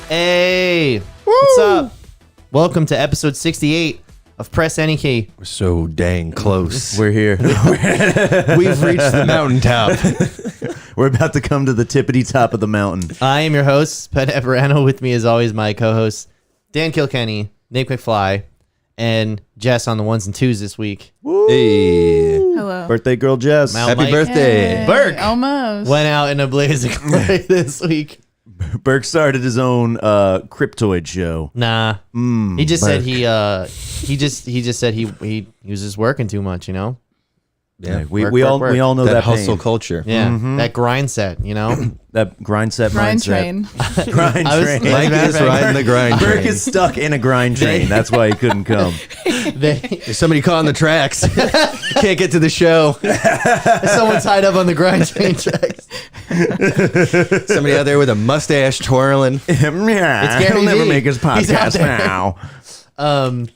Hey, what's up? Welcome to episode 68 of Press Any Key. We're so dang close. We're here. We've reached the mountaintop. We're about to come to the tippity top of the mountain. I am your host, Pat Everano. With me, as always, my co-hosts, Dan Kilkenny, Nick McFly, and Jess on the ones and twos this week. Hey. Hello. Birthday girl Jess. Mount Happy Mike birthday. Hey, Burke. Almost. Went out in a blaze of glory this week. Burke started his own cryptoid show. Nah, he just said Burke. he just said he was just working too much, you know. Yeah, we Work, all work. we all know that that hustle pain. culture. Yeah, that grind set, you know. That grind set Grind mindset. train. Grind I was- train. Mike is riding the grind Burke train. is stuck in a grind train. That's why he couldn't come. There's somebody caught on the tracks. Can't get to the show. Someone tied up on the grind train tracks. Somebody out there with a mustache twirling. Yeah, Gary he'll never V. make his He's out podcast there. now.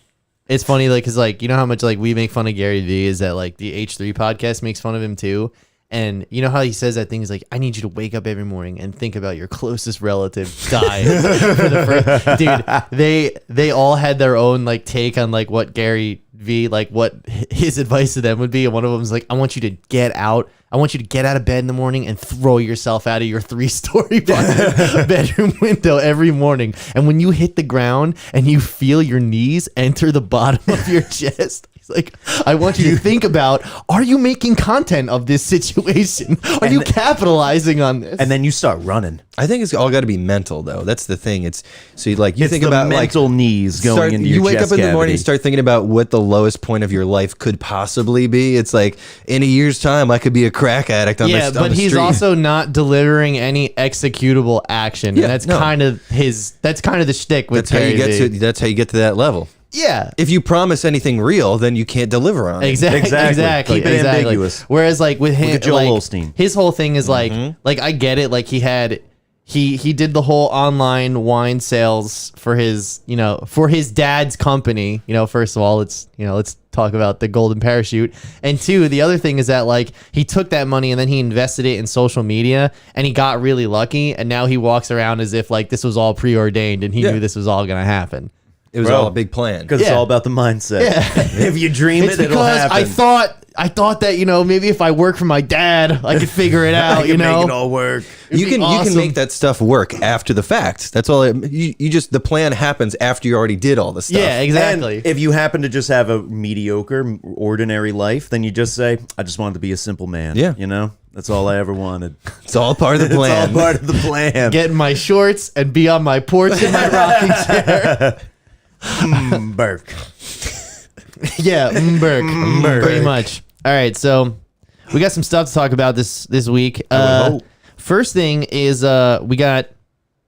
It's funny, like, cause like, you know how much like we make fun of Gary Vee, is that like the H3 podcast makes fun of him too. And you know how he says that thing is like, I need you to wake up every morning and think about your closest relative dying. For the first, dude, they all had their own like take on like what Gary Vee, like what his advice to them would be. And one of them was like, I want you to get out of bed in the morning and throw yourself out of your 3-story bedroom window every morning. And when you hit the ground and you feel your knees enter the bottom of your chest, he's like, I want you to think about, are you making content of this situation? Are you capitalizing on this? And then you start running. I think it's all got to be mental, though. That's the thing. It's so you It's think the about mental knees going start, into your you wake chest up in the morning cavity. and start thinking about what the lowest point of your life could possibly be. It's like, in a year's time, I could be a crack addict on yeah, the on but the he's street. also not delivering any executable action. Yeah, and that's no. kind of the shtick with That's how you Gary get Vee. to. That's how you get to that level. Yeah. If you promise anything real, then you can't deliver on it. Exactly. Keep it ambiguous. Where's like with him, at Joel like, Osteen. his whole thing is like I get it. Like he did the whole online wine sales for his dad's company. You know, first of all, let's talk about the golden parachute. And two, the other thing is that like he took that money and then he invested it in social media and he got really lucky. And now he walks around as if like this was all preordained and he knew this was all going to happen. It was Bro, all a big plan. Because it's Yeah. all about the mindset. Yeah. If you dream It's it, it'll because happen. I thought that, maybe if I work for my dad, I could figure it I out, can make it all work. It'd You be can awesome. make that stuff work after the fact. That's all. You just the plan happens after you already did all the stuff. Yeah, exactly. And if you happen to just have a mediocre, ordinary life, then you just say, I just wanted to be a simple man. Yeah. You know? That's all I ever wanted. It's all part of the plan. It's all part of the plan. Get in my shorts and be on my porch in my rocking chair. Burke. Yeah, Burke. Pretty much. All right, so we got some stuff to talk about this week. hope. First thing is we got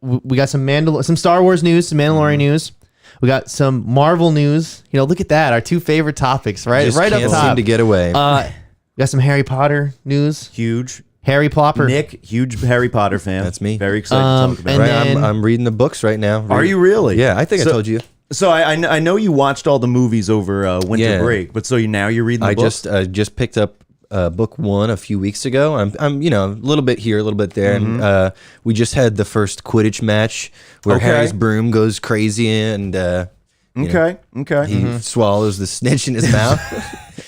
some Star Wars news, some Mandalorian news. We got some Marvel news. Look at that, our two favorite topics, right? Just right can't up top. seem to get away. We got some Harry Potter news. Huge. Harry Plopper. Nick, huge Harry Potter fan. That's me. Very excited to talk about and it. Right, then- I'm reading the books right now. Are you really? Yeah, I think I told you. So I know you watched all the movies over winter Yeah. break, but so now you're reading the I book? just picked up book 1 a few weeks ago. I'm a little bit here, a little bit there, and we just had the first Quidditch match where Okay. Harry's broom goes crazy and Okay. he swallows the snitch in his mouth.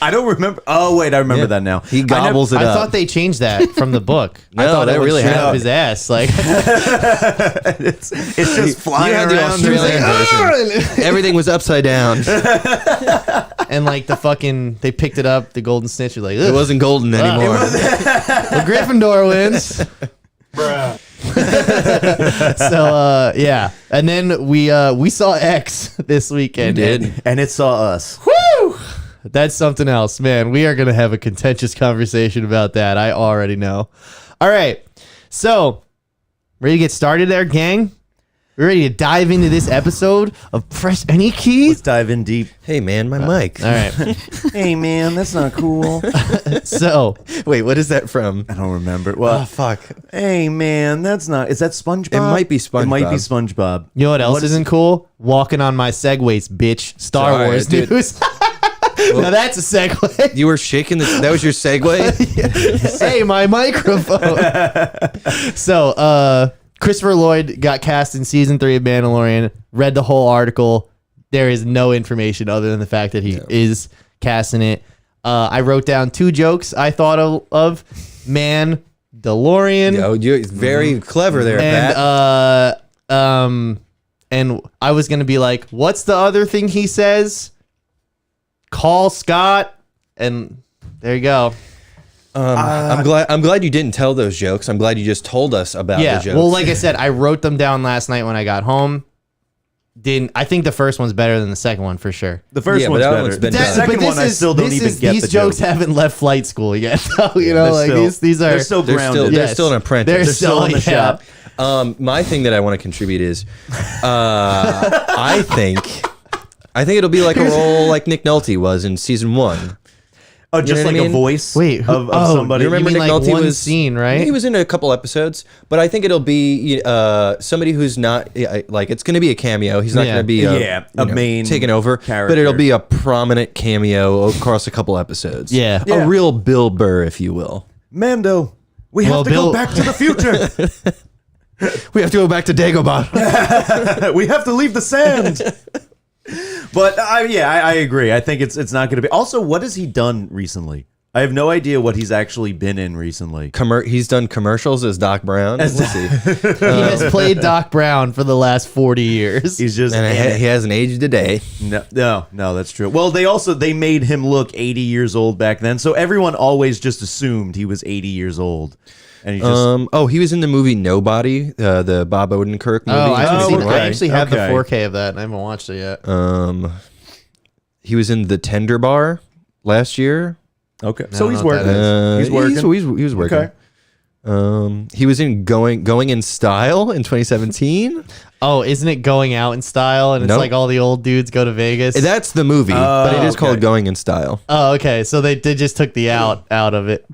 I don't remember. Oh, wait, I remember Yeah. that now. He gobbles it I up. thought they changed that from the book. I No, thought that it really really straight up happened. his ass. Like It's just flying you had the around. Australian version. Everything was upside down. and like they picked it up, the golden snitch was like, It ugh. wasn't golden anymore. Well, Gryffindor wins. So yeah, and then we saw X this weekend. You did. And it saw us. Woo! That's something else, man. We are gonna have a contentious conversation about that. I already know. All right, so ready to get started, there, gang? We're ready to dive into this episode of Press Any Key. Let's dive in deep. Hey man, my mic. All right, Hey, man, that's not cool. so Wait, what is that from? I don't remember. Well, fuck. hey, man, that's not. Is that SpongeBob? It might be It might be SpongeBob. SpongeBob. you know what else isn't cool? Walking on my segways, bitch. Star Sorry, Wars dude. news. Now that's a segue. You were shaking the. That was your segue. Hey, my microphone. So, Christopher Lloyd got cast in season 3 of Mandalorian. Read the whole article. There is no information other than the fact that he is cast in it. I wrote down 2 jokes I thought of. Mandalorian. Oh, you're very clever there, Pat. And I was gonna be like, what's the other thing he says? Call Scott. And there you go. I'm glad you didn't tell those jokes. I'm glad you just told us about the jokes. Well, like I said, I wrote them down last night when I got home. I think the first one's better than the second one for sure. The first one's better. The second one, I still don't even get these the jokes joke. haven't left flight school yet. So, you know, like these are they're still grounded. They're still an apprentice. They're still in the shop. My thing that I want to contribute is, I think it'll be like a role like Nick Nolte was in season 1. Oh, just like a voice of somebody. You remember mean Nick like Nolte one was scene, right? He was in a couple episodes, but I think it'll be somebody who's not like it's going to be a cameo. He's not going to be a main taking over, character. but it'll be a prominent cameo across a couple episodes. Yeah. A real Bill Burr, if you will. Mando, we have to go back to the future. We have to go back to Dagobah. We have to leave the sand. But I agree. I think it's not going to be. Also, what has he done recently? I have no idea what he's actually been in recently. He's done commercials as Doc Brown. Let's see. He has played Doc Brown for the last 40 years. He's just and he hasn't aged a day. No, that's true. Well, they made him look 80 years old back then, so everyone always just assumed he was 80 years old. And he just he was in the movie Nobody, the Bob Odenkirk movie. I actually have the 4K of that, and I haven't watched it yet. He was in The Tender Bar last year. Okay, so he's working. He's working. He was working. Okay. He was in Going in Style in 2017. Oh, isn't it Going Out in Style? And it's like all the old dudes go to Vegas. That's the movie, but it is called Going in Style. Oh, okay. So they just took the out of it.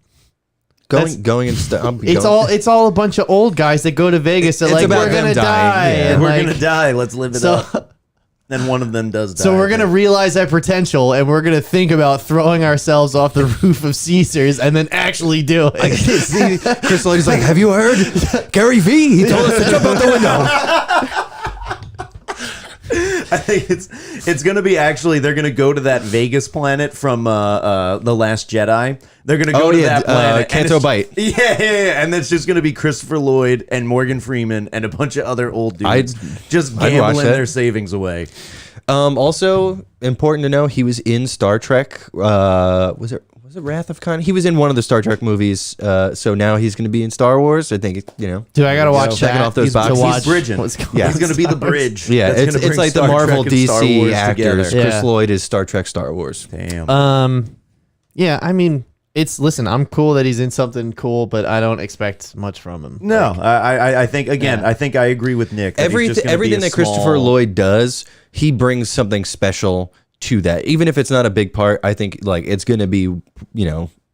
Going in Style. It's all a bunch of old guys that go to Vegas. They're like, we're gonna die. Yeah. And we're gonna die. Let's live it up. And one of them does die. So we're going to realize that potential, and we're going to think about throwing ourselves off the roof of Caesars and then actually do it. Chris Lloyd is like, have you heard? Gary Vee, he told us to jump out the window. I think it's going to be they're going to go to that Vegas planet from The Last Jedi. They're going to go to that planet. Canto Bight. Yeah. And it's just going to be Christopher Lloyd and Morgan Freeman and a bunch of other old dudes just gambling their savings away. Also, important to know, he was in Star Trek. Was it Wrath of Khan? He was in one of the Star Trek movies. So now he's going to be in Star Wars. I think, Dude, I got to watch checking off those boxes. He's bridging. He's going to be the bridge. Yeah, it's like the Marvel DC actors. Together. Chris Lloyd is Star Trek, Star Wars. Damn. Yeah, I mean, listen, I'm cool that he's in something cool, but I don't expect much from him. No, I think, again, I think I agree with Nick. Everything that Christopher Lloyd does, he brings something special to that. Even if it's not a big part, I think like it's going to be,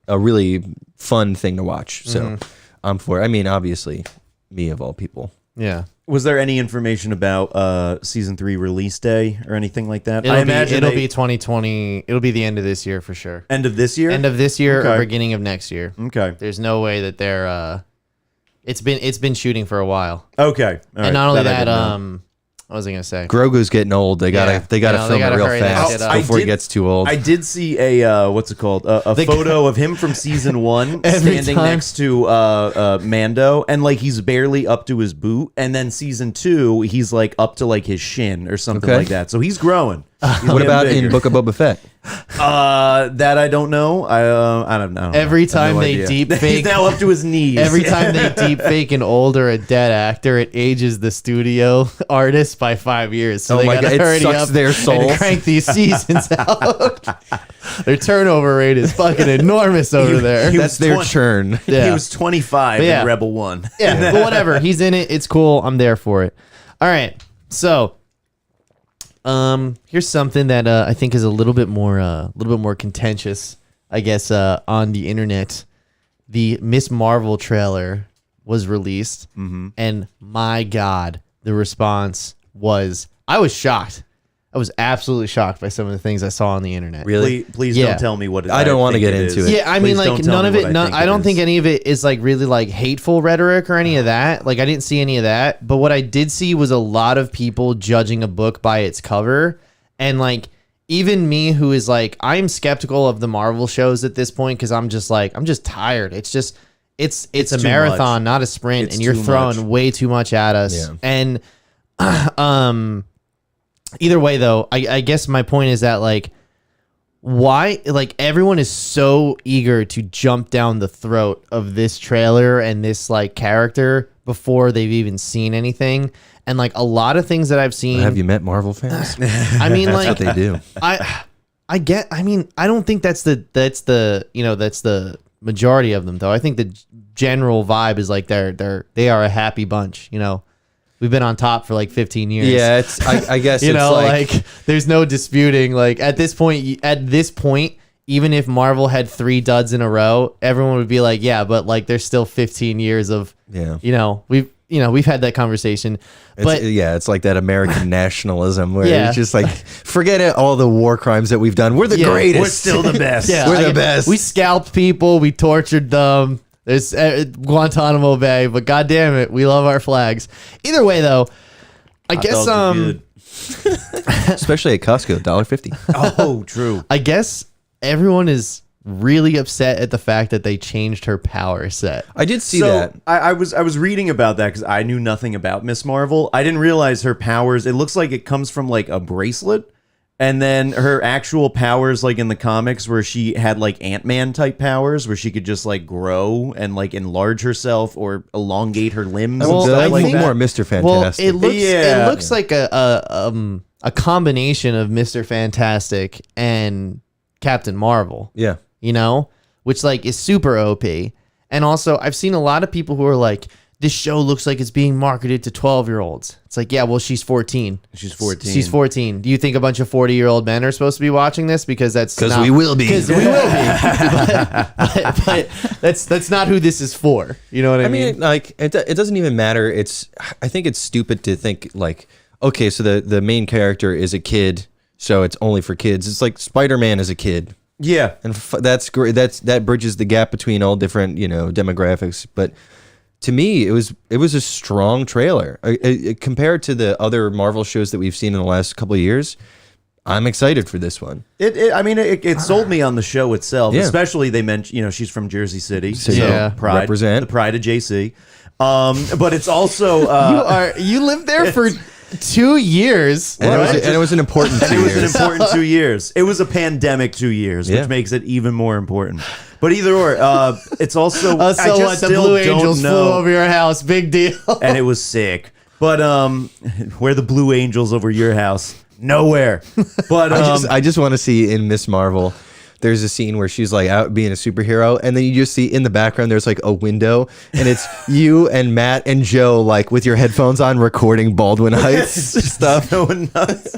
a really fun thing to watch. So I'm for it. I mean, obviously, me of all people. Yeah. Was there any information about season 3 release day or anything like that? I imagine it'll be 2020. It'll be the end of this year for sure. End of this year? End of this year or beginning of next year. Okay. There's no way that they're it's been shooting for a while. Okay. All right. And not only that, what was I gonna say? Grogu's getting old. They gotta film it real fast before he gets too old. I did see a what's it called? A photo of him from season 1 standing next to Mando, and like he's barely up to his boot, and then season 2 he's like up to like his shin or something like that. So he's growing. What about in Book of Boba Fett? That I don't know. I don't know. Every time they deep fake, he's now up to his knees. Every time they deep fake an old or a dead actor, it ages the studio artist by 5 years. So they gotta hurry up their souls. and crank these seasons out. Their turnover rate is fucking enormous over there. That's their churn. Yeah. He was 25 in Rebel 1. Yeah, but whatever. He's in it. It's cool. I'm there for it. All right. So, here's something that I think is a little bit more contentious, I guess, on the internet. The Miss Marvel trailer was released, and my God, the response was, I was shocked. I was absolutely shocked by some of the things I saw on the internet. Really? Please Yeah. don't tell me what it is. I don't want to get think into it. Yeah, I Please mean, like don't tell none me of what it. None, think I don't is. think any of it is like really like hateful rhetoric or any of that. Like I didn't see any of that. But what I did see was a lot of people judging a book by its cover, and like even me, who is like I'm skeptical of the Marvel shows at this point because I'm just tired. It's just it's a too marathon, much. not a sprint, It's and you're too throwing much. way too much at us. Yeah. And either way, though, I guess my point is that like. Why like everyone is so eager to jump down the throat of this trailer and this like character before they've even seen anything, and like a lot of things that I've seen. Have you met Marvel fans? I mean, That's like what they do. I don't think that's the majority of them though. I think the general vibe is like they are a happy bunch. We've been on top for like 15 years. Yeah, it's. I guess you it's know, like there's no disputing. Like at this point, even if Marvel had 3 duds in a row, everyone would be like, yeah, but like there's still 15 years of, yeah. We've had that conversation. But It's like that American nationalism where Yeah. it's just like, forget it, all the war crimes that we've done. We're the Yeah. greatest. We're still the best. yeah, We're the best. We scalped people. We tortured them. There's Guantanamo Bay, but God damn it, we love our flags. Either way, though, I guess Dogs are good. Especially at Costco, $1.50. Oh, true. I guess everyone is really upset at the fact that they changed her power set. I did see So that. I was reading about that because I knew nothing about Miss Marvel. I didn't realize her powers. It looks like it comes from like a bracelet, and then her actual powers, like in the comics, where she had like Ant-Man type powers, where she could just like grow and like enlarge herself or elongate her limbs. Well, and stuff I like think- that. more Mr. Well, Fantastic. it looks Yeah. it looks like a combination of Mr. Fantastic and Captain Marvel. yeah. Which like is super OP. And also, I've seen a lot of people who are like, this show looks like it's being marketed to 12-year-olds. It's like, yeah, well, she's 14. She's 14. She's 14. Do you think a bunch of 40-year-old men are supposed to be watching this? Because we will be. Because we will be. but that's not who this is for. You know what I I mean? mean, like, it doesn't even matter. I think it's stupid to think, like, okay, so the main character is a kid, so it's only for kids. It's like Spider-Man is a kid. Yeah. And that's great. That bridges the gap between all different, demographics. But to me, it was a strong trailer compared to the other Marvel shows that we've seen in the last couple of years. I'm excited for this one. It sold me on the show itself, Yeah. especially they mentioned, she's from Jersey City. So Yeah. pride, Represent. the pride of JC. But it's also, you lived there for 2 years. And, it was an important 2 it was an years. important 2 years. It was a pandemic 2 years, Yeah. which makes it even more important. But either or, it's also, So I just what? The still Blue don't Angels flew know. over your house. Big deal. And it was sick. But where the Blue Angels over your house? Nowhere. But I just want to see in Miss Marvel, there's a scene where she's like out being a superhero, and then you just see in the background there's like a window, and it's you and Matt and Joe like with your headphones on recording Baldwin Heights stuff. going nuts.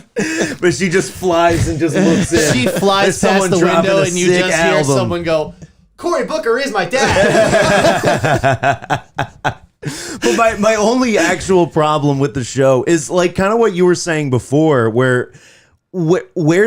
But she just flies and just looks in. She flies There's past someone the dropping window a and you sick just hear album. someone go, Cory Booker is my dad. But my only actual problem with the show is like kind of what you were saying before, where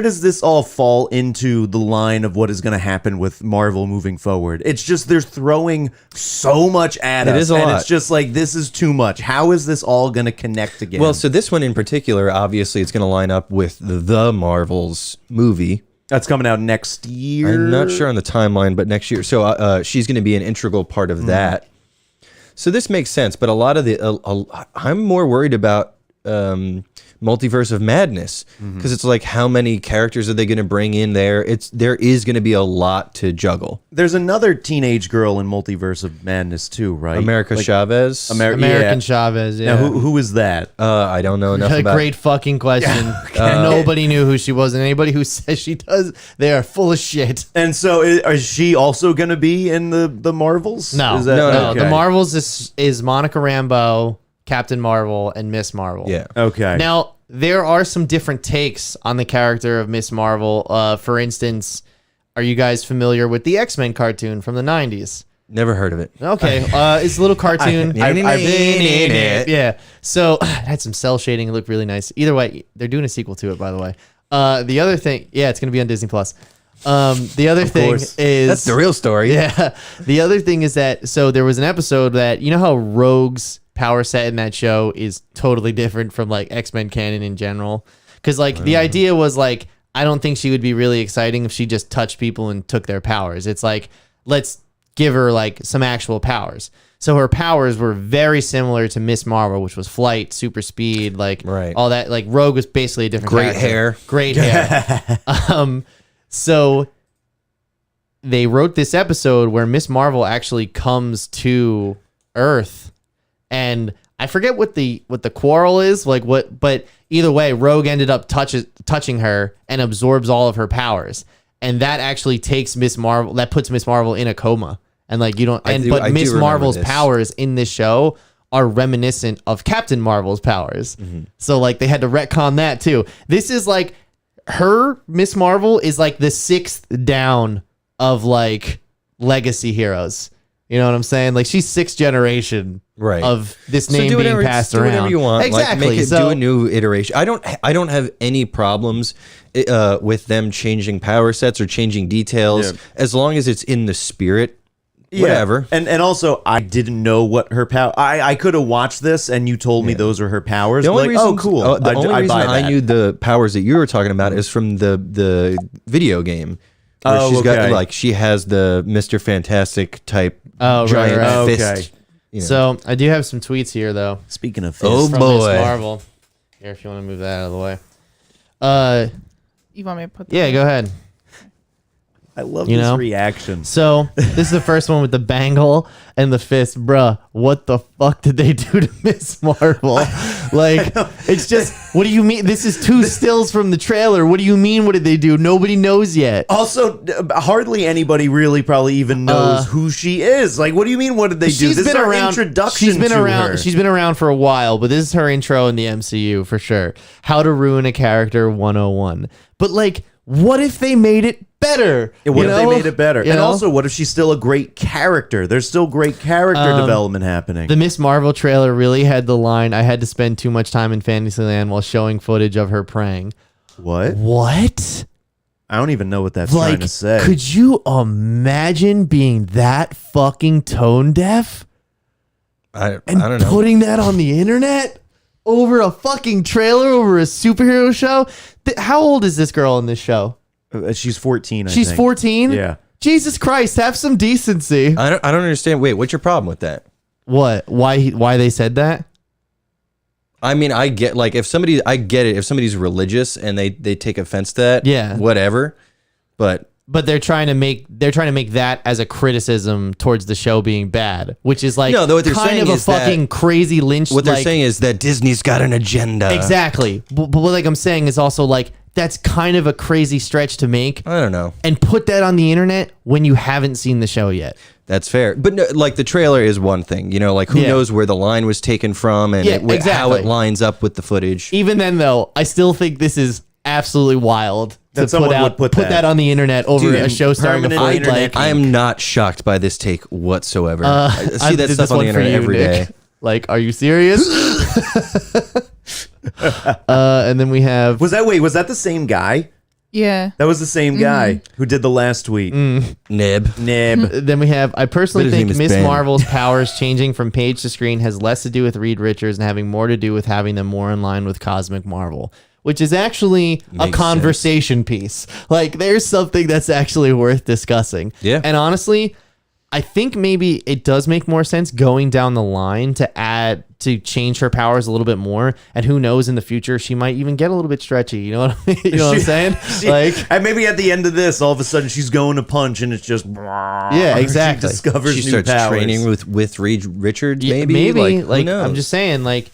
does this all fall into the line of what is going to happen with Marvel moving forward? It's just they're throwing so much at us. It is a and lot. it's just like, this is too much. How is this all going to connect again? Well, so this one in particular, obviously, it's going to line up with the Marvels movie. that's coming out next year. I'm not sure on the timeline, but next year. So she's going to be an integral part of that. So this makes sense, but a lot of I'm more worried about Multiverse of Madness because it's like, how many characters are they going to bring in there? There is going to be a lot to juggle. There's another teenage girl in Multiverse of Madness too, right? America Chavez. American yeah. Chavez, yeah. Now, who is that? I don't know enough A about. great fucking question. Nobody knew who she was, and anybody who says she does, they are full of shit. And so, is she also going to be in the Marvels? No, Is that, no. okay. The Marvels is Monica Rambeau, Captain Marvel, and Miss Marvel. Yeah. Okay. Now, there are some different takes on the character of Miss Marvel. For instance, are you guys familiar with the X-Men cartoon from the 90s? Never heard of it. Okay, it's a little cartoon. Yeah. So it had some cell shading. It looked really nice. Either way, they're doing a sequel to it, by the way. The other thing, yeah, it's going to be on Disney Plus. The other thing is that's the real story. Yeah. The other thing is that so there was an episode that you know how Rogue's power set in that show is totally different from like X-Men canon in general. Because like the idea was like I don't think she would be really exciting if she just touched people and took their powers. It's like let's give her like some actual powers. So her powers were very similar to Miss Marvel, which was flight, super speed, like all that. Like Rogue was basically a different Great hair. So they wrote this episode where Miss Marvel actually comes to Earth, and I forget what the quarrel is, like what, but either way, Rogue ended up touching her and absorbs all of her powers, and that actually takes Miss Marvel, that puts Miss Marvel in a coma, and like you don't, but Miss Marvel's powers in this show are reminiscent of Captain Marvel's powers, so like they had to retcon that too. This is like. Her Miss Marvel is like the 6th down of like legacy heroes. You know what I'm saying? Like she's 6th generation of this name being passed around. Do whatever you want. Exactly. Like, do a new iteration. I don't have any problems with them changing power sets or changing details as long as it's in the spirit. Whatever. And also, I didn't know what her power. I could have watched this, and you told me those were her powers. The only reason, cool. The only reason I knew the powers that you were talking about is from the video game. Where she's got like she has the Mr. Fantastic type giant fist. Okay. You know. So I do have some tweets here though. Speaking of fists, from Miss Marvel. Here, if you want to move that out of the way. You want me to put that? Yeah, go ahead. I love this reaction. So this is the first one with the bangle and the fist. Bruh, what the fuck did they do to Miss Marvel? Like, it's just, what do you mean? This is 2 stills from the trailer. What do you mean? What did they do? Nobody knows yet. Also, hardly anybody really probably even knows who she is. Like, what do you mean? What did they do? This is our introduction to her. She's been around for a while, but this is her intro in the MCU for sure. How to ruin a character 101. But like, what if they made it better? What if they made it better? And also, what if she's still a great character? There's still great character development happening. The Miss Marvel trailer really had the line, I had to spend too much time in Fantasyland while showing footage of her praying. What? I don't even know what that's trying to say. Could you imagine being that fucking tone deaf? I don't know. Putting that on the internet? Over a fucking trailer, over a superhero show? How old is this girl in this show? She's 14, I think. She's 14? Yeah. Jesus Christ, have some decency. I don't understand. Wait, what's your problem with that? What? Why they said that? I mean, I get like I get it if somebody's religious and they take offense to that. Yeah. Whatever. But they're trying to make that as a criticism towards the show being bad, which is like what they're kind saying of a is fucking crazy lynch. What they're saying is that Disney's got an agenda. Exactly. But what like I'm saying is also like that's kind of a crazy stretch to make. I don't know. And put that on the internet when you haven't seen the show yet. That's fair. But no, like the trailer is one thing, you know, like who knows where the line was taken from and how it lines up with the footage. Even then though, I still think this is absolutely wild. That someone would put that on the internet over a show starring a fight. Like, I am not shocked by this take whatsoever. I see that stuff on the internet every day. Like, are you serious? And then we have... Was that the same guy? Yeah. That was the same guy who did the last tweet. Nib. Then we have, I personally think Miss Ben. Marvel's powers changing from page to screen has less to do with Reed Richards and having more to do with having them more in line with Cosmic Marvel, which is actually a conversation piece. Like, there's something that's actually worth discussing. Yeah. And honestly, I think maybe it does make more sense going down the line to change her powers a little bit more. And who knows, in the future, she might even get a little bit stretchy. You know what I mean? You know what I'm saying? And maybe at the end of this, all of a sudden she's going to punch and it's just... Yeah, exactly. She discovers she new starts powers. training with Reed Richards, maybe? Maybe. Like, who knows? I'm just saying, like,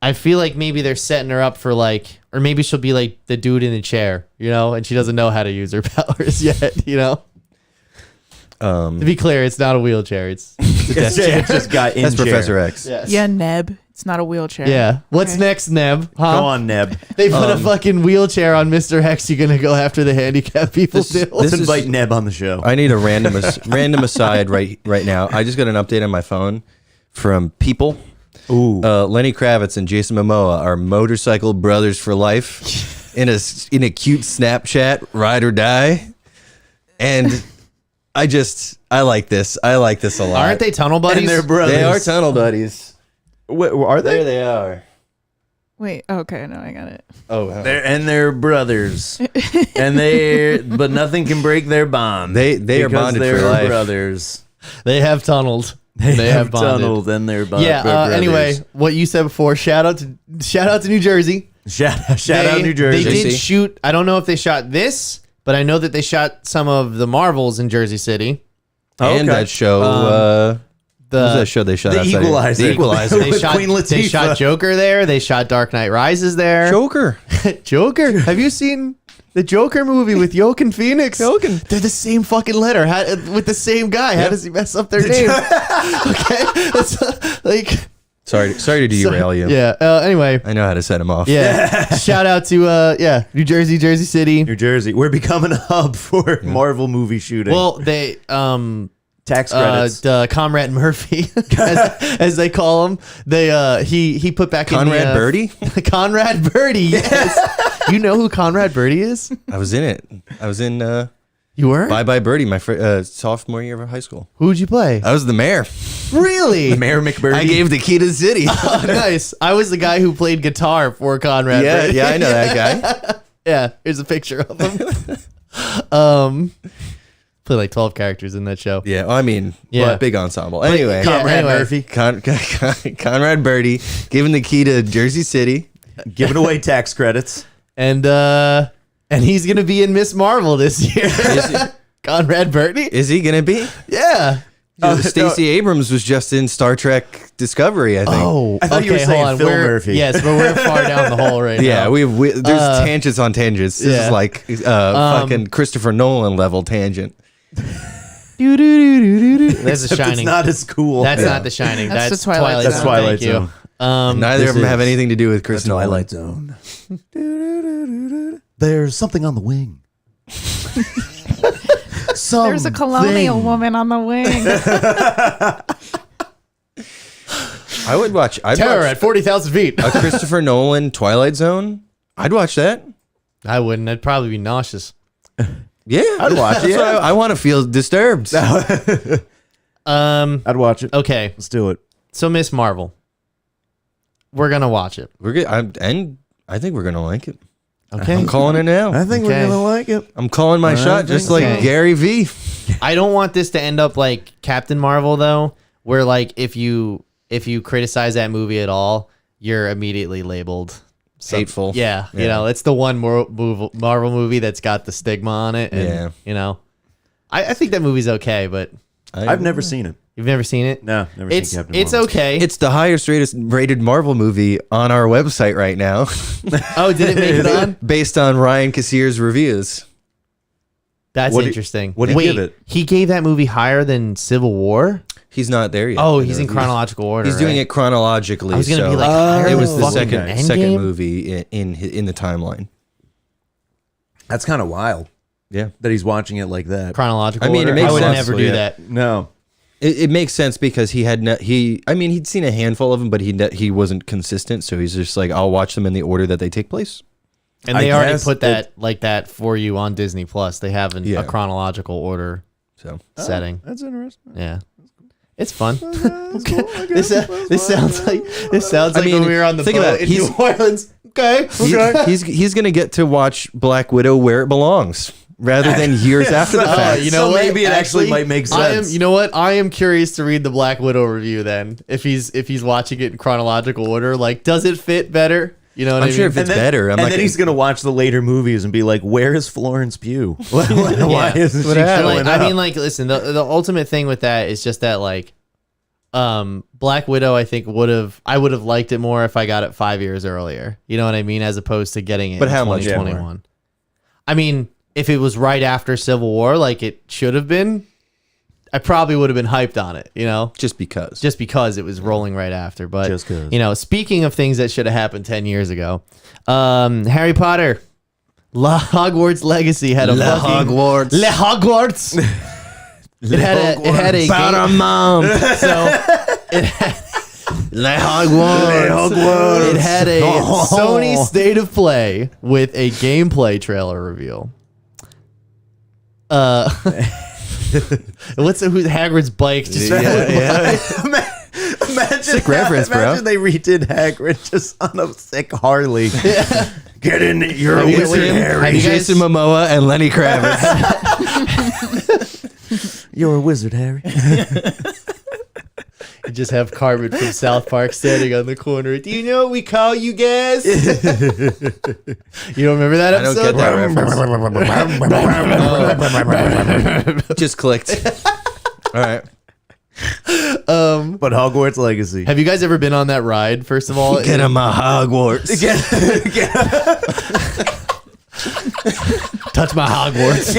I feel like maybe they're setting her up for like, or maybe she'll be like the dude in the chair, you know, and she doesn't know how to use her powers yet, you know. To be clear, it's not a wheelchair; it's a desk chair. It's just got in That's chair. Professor X. Yes. Yeah, Neb. It's not a wheelchair. Yeah. What's Okay. next, Neb? Huh? Go on, Neb. They put a fucking wheelchair on Mr. Hex. You're gonna go after the handicapped people still? Let's This is- invite Neb on the show. I need a random aside right now. I just got an update on my phone from People. Ooh. Lenny Kravitz and Jason Momoa are motorcycle brothers for life in a cute Snapchat ride or die, and I like this. I like this a lot. Aren't they tunnel buddies? And they're brothers. They are tunnel buddies. Are There they? they are. Wait. Okay. No, I got it. Oh, wow. They're brothers, but nothing can break their bond. They are because bonded they're for life. brothers. They have tunneled. They have bonded. tunneled and they're Yeah. brothers. Anyway, what you said before. Shout out to New Jersey. shout out New Jersey. They did shoot. I don't know if they shot this, but I know that they shot some of the Marvels in Jersey City. And Okay. that show. What was that show they shot? The outside? Equalizer. The Equalizer. They With shot, Queen they Latifah. shot Joker there. They shot Dark Knight Rises there. Joker. Joker. Have you seen the Joker movie with Joaquin Phoenix? Joaquin. They're the same fucking letter with the same guy. How does he mess up their name? Okay. It's, like, Sorry to derail you. yeah. Anyway. I know how to set him off. Yeah. Shout out to New Jersey, Jersey City. New Jersey. We're becoming a hub for Marvel movie shooting. Well, they tax credits. Comrade Murphy, as they call him. They he put back Conrad in Birdie? Conrad Birdie. Yes. You know who Conrad Birdie is? I was in it. I was in You were? Bye Bye Birdie, my sophomore year of high school. Who'd you play? I was the mayor. Really? Mayor McBurney. I gave the key to the city. Oh, nice. I was the guy who played guitar for Conrad yeah, Birdie. yeah, I know that guy. Yeah, here's a picture of him. Played like 12 characters in that show. Yeah, well, I mean, Yeah. big ensemble. Anyway, Yeah, Conrad anyway. Murphy. Conrad Birdie giving the key to Jersey City. Giving away tax credits. And he's gonna be in Miss Marvel this year. Conrad Birdie? Is he gonna be? Yeah. Stacey Abrams was just in Star Trek Discovery, I think. Oh, I thought you were okay, saying hold on. Phil We're- Murphy. Yes, but we're far down the hole right Yeah, now. there's tangents on tangents. This yeah. is like fucking Christopher Nolan level tangent. That's The Except Shining. It's not as cool. That's not The Shining. That's That's the Twilight That's Zone. Twilight Thank you. Zone. Neither of them have is- anything to do with Chris Nolan. Zone. There's something on the wing. There's a colonial woman on the wing. I'd watch Terror at 40,000 feet. a Christopher Nolan Twilight Zone. I'd watch that. I wouldn't. I'd probably be nauseous. Yeah, I'd watch it, That's what I want to feel disturbed. I'd watch it. Okay, Let's do it. so Miss Marvel. We're gonna watch it. We're good, and I think we're gonna like it. Okay. I'm calling it now. I think Okay. we're gonna like it. I'm calling my shot, just like so. Gary V. I don't want this to end up like Captain Marvel though, where like if you criticize that movie at all, you're immediately labeled Hateful. Yeah, you Yeah. know, it's the one Marvel movie that's got the stigma on it. And, Yeah. you know, I think that movie's okay, but I've never seen it. you've never seen it. No, never It's seen Captain it's Marvel. okay. It's the highest rated Marvel movie on our website right now, Oh, did it make it on? based on Ryan Cassier's reviews. That's What did- interesting. what did he Wait, give it? He gave that movie higher than Civil War? He's not there yet. Oh, the he's in reviews. chronological order. He's doing right? it chronologically. I was gonna so be like, higher it than was the fucking second Endgame? movie in the timeline. That's kind of wild Yeah, that he's watching it like that. Chronological I mean, it order. makes I would sense, never do yeah. that. No. it makes sense because he had he'd seen a handful of them, but he wasn't consistent. So he's just like, I'll watch them in the order that they take place. And I they already guess put that like that for you on Disney Plus. They have Yeah. a chronological order So setting. That's interesting. Yeah. It's fun. That's cool, I This, guess. this sounds like I mean, when we were on the think boat about it. in He's- New Orleans. Okay. he's gonna get to watch Black Widow where it belongs, rather than years after the fact. You know So what? maybe it actually might make I am. sense. You know what? I am curious to read the Black Widow review. Then, if he's watching it in chronological order, like, does it fit better? You know what I I'm mean? sure if it's better. I'm and like, then he's gonna watch the later movies and be like, "Where is Florence Pugh? Why Yeah. isn't she And, showing like, up?" I mean, like, listen, the ultimate thing with that is just that, like, Black Widow, I think I would have liked it more if I got it 5 years earlier. You know what I mean? As opposed to getting it But in how much more? 2021. I mean, if it was right after Civil War, like it should have been, I probably would have been hyped on it, you know, just because it was rolling right after. But Just 'cause. you know, speaking of things that should have happened 10 years ago, Harry Potter, Hogwarts Legacy had a Le Hogwarts. Le Hogwarts. It had a Paramount. so it had, Le Hogwarts. it had a Sony State of Play with a gameplay trailer reveal. Who's Hagrid's bike? Just Imagine Sick reference, bro. Imagine they redid Hagrid just on a sick Harley. Get in, you're a Have you- wizard, have Harry. you guys- Jason Momoa and Lenny Kravitz. You're a wizard, Harry. You just have Carmen from South Park standing on the corner. Do you know what we call you guys? You don't remember that I don't episode? get that reference. Just clicked. All right. But Hogwarts Legacy. Have you guys ever been on that ride? First of all, Get him a Hogwarts. touch my Hogwarts.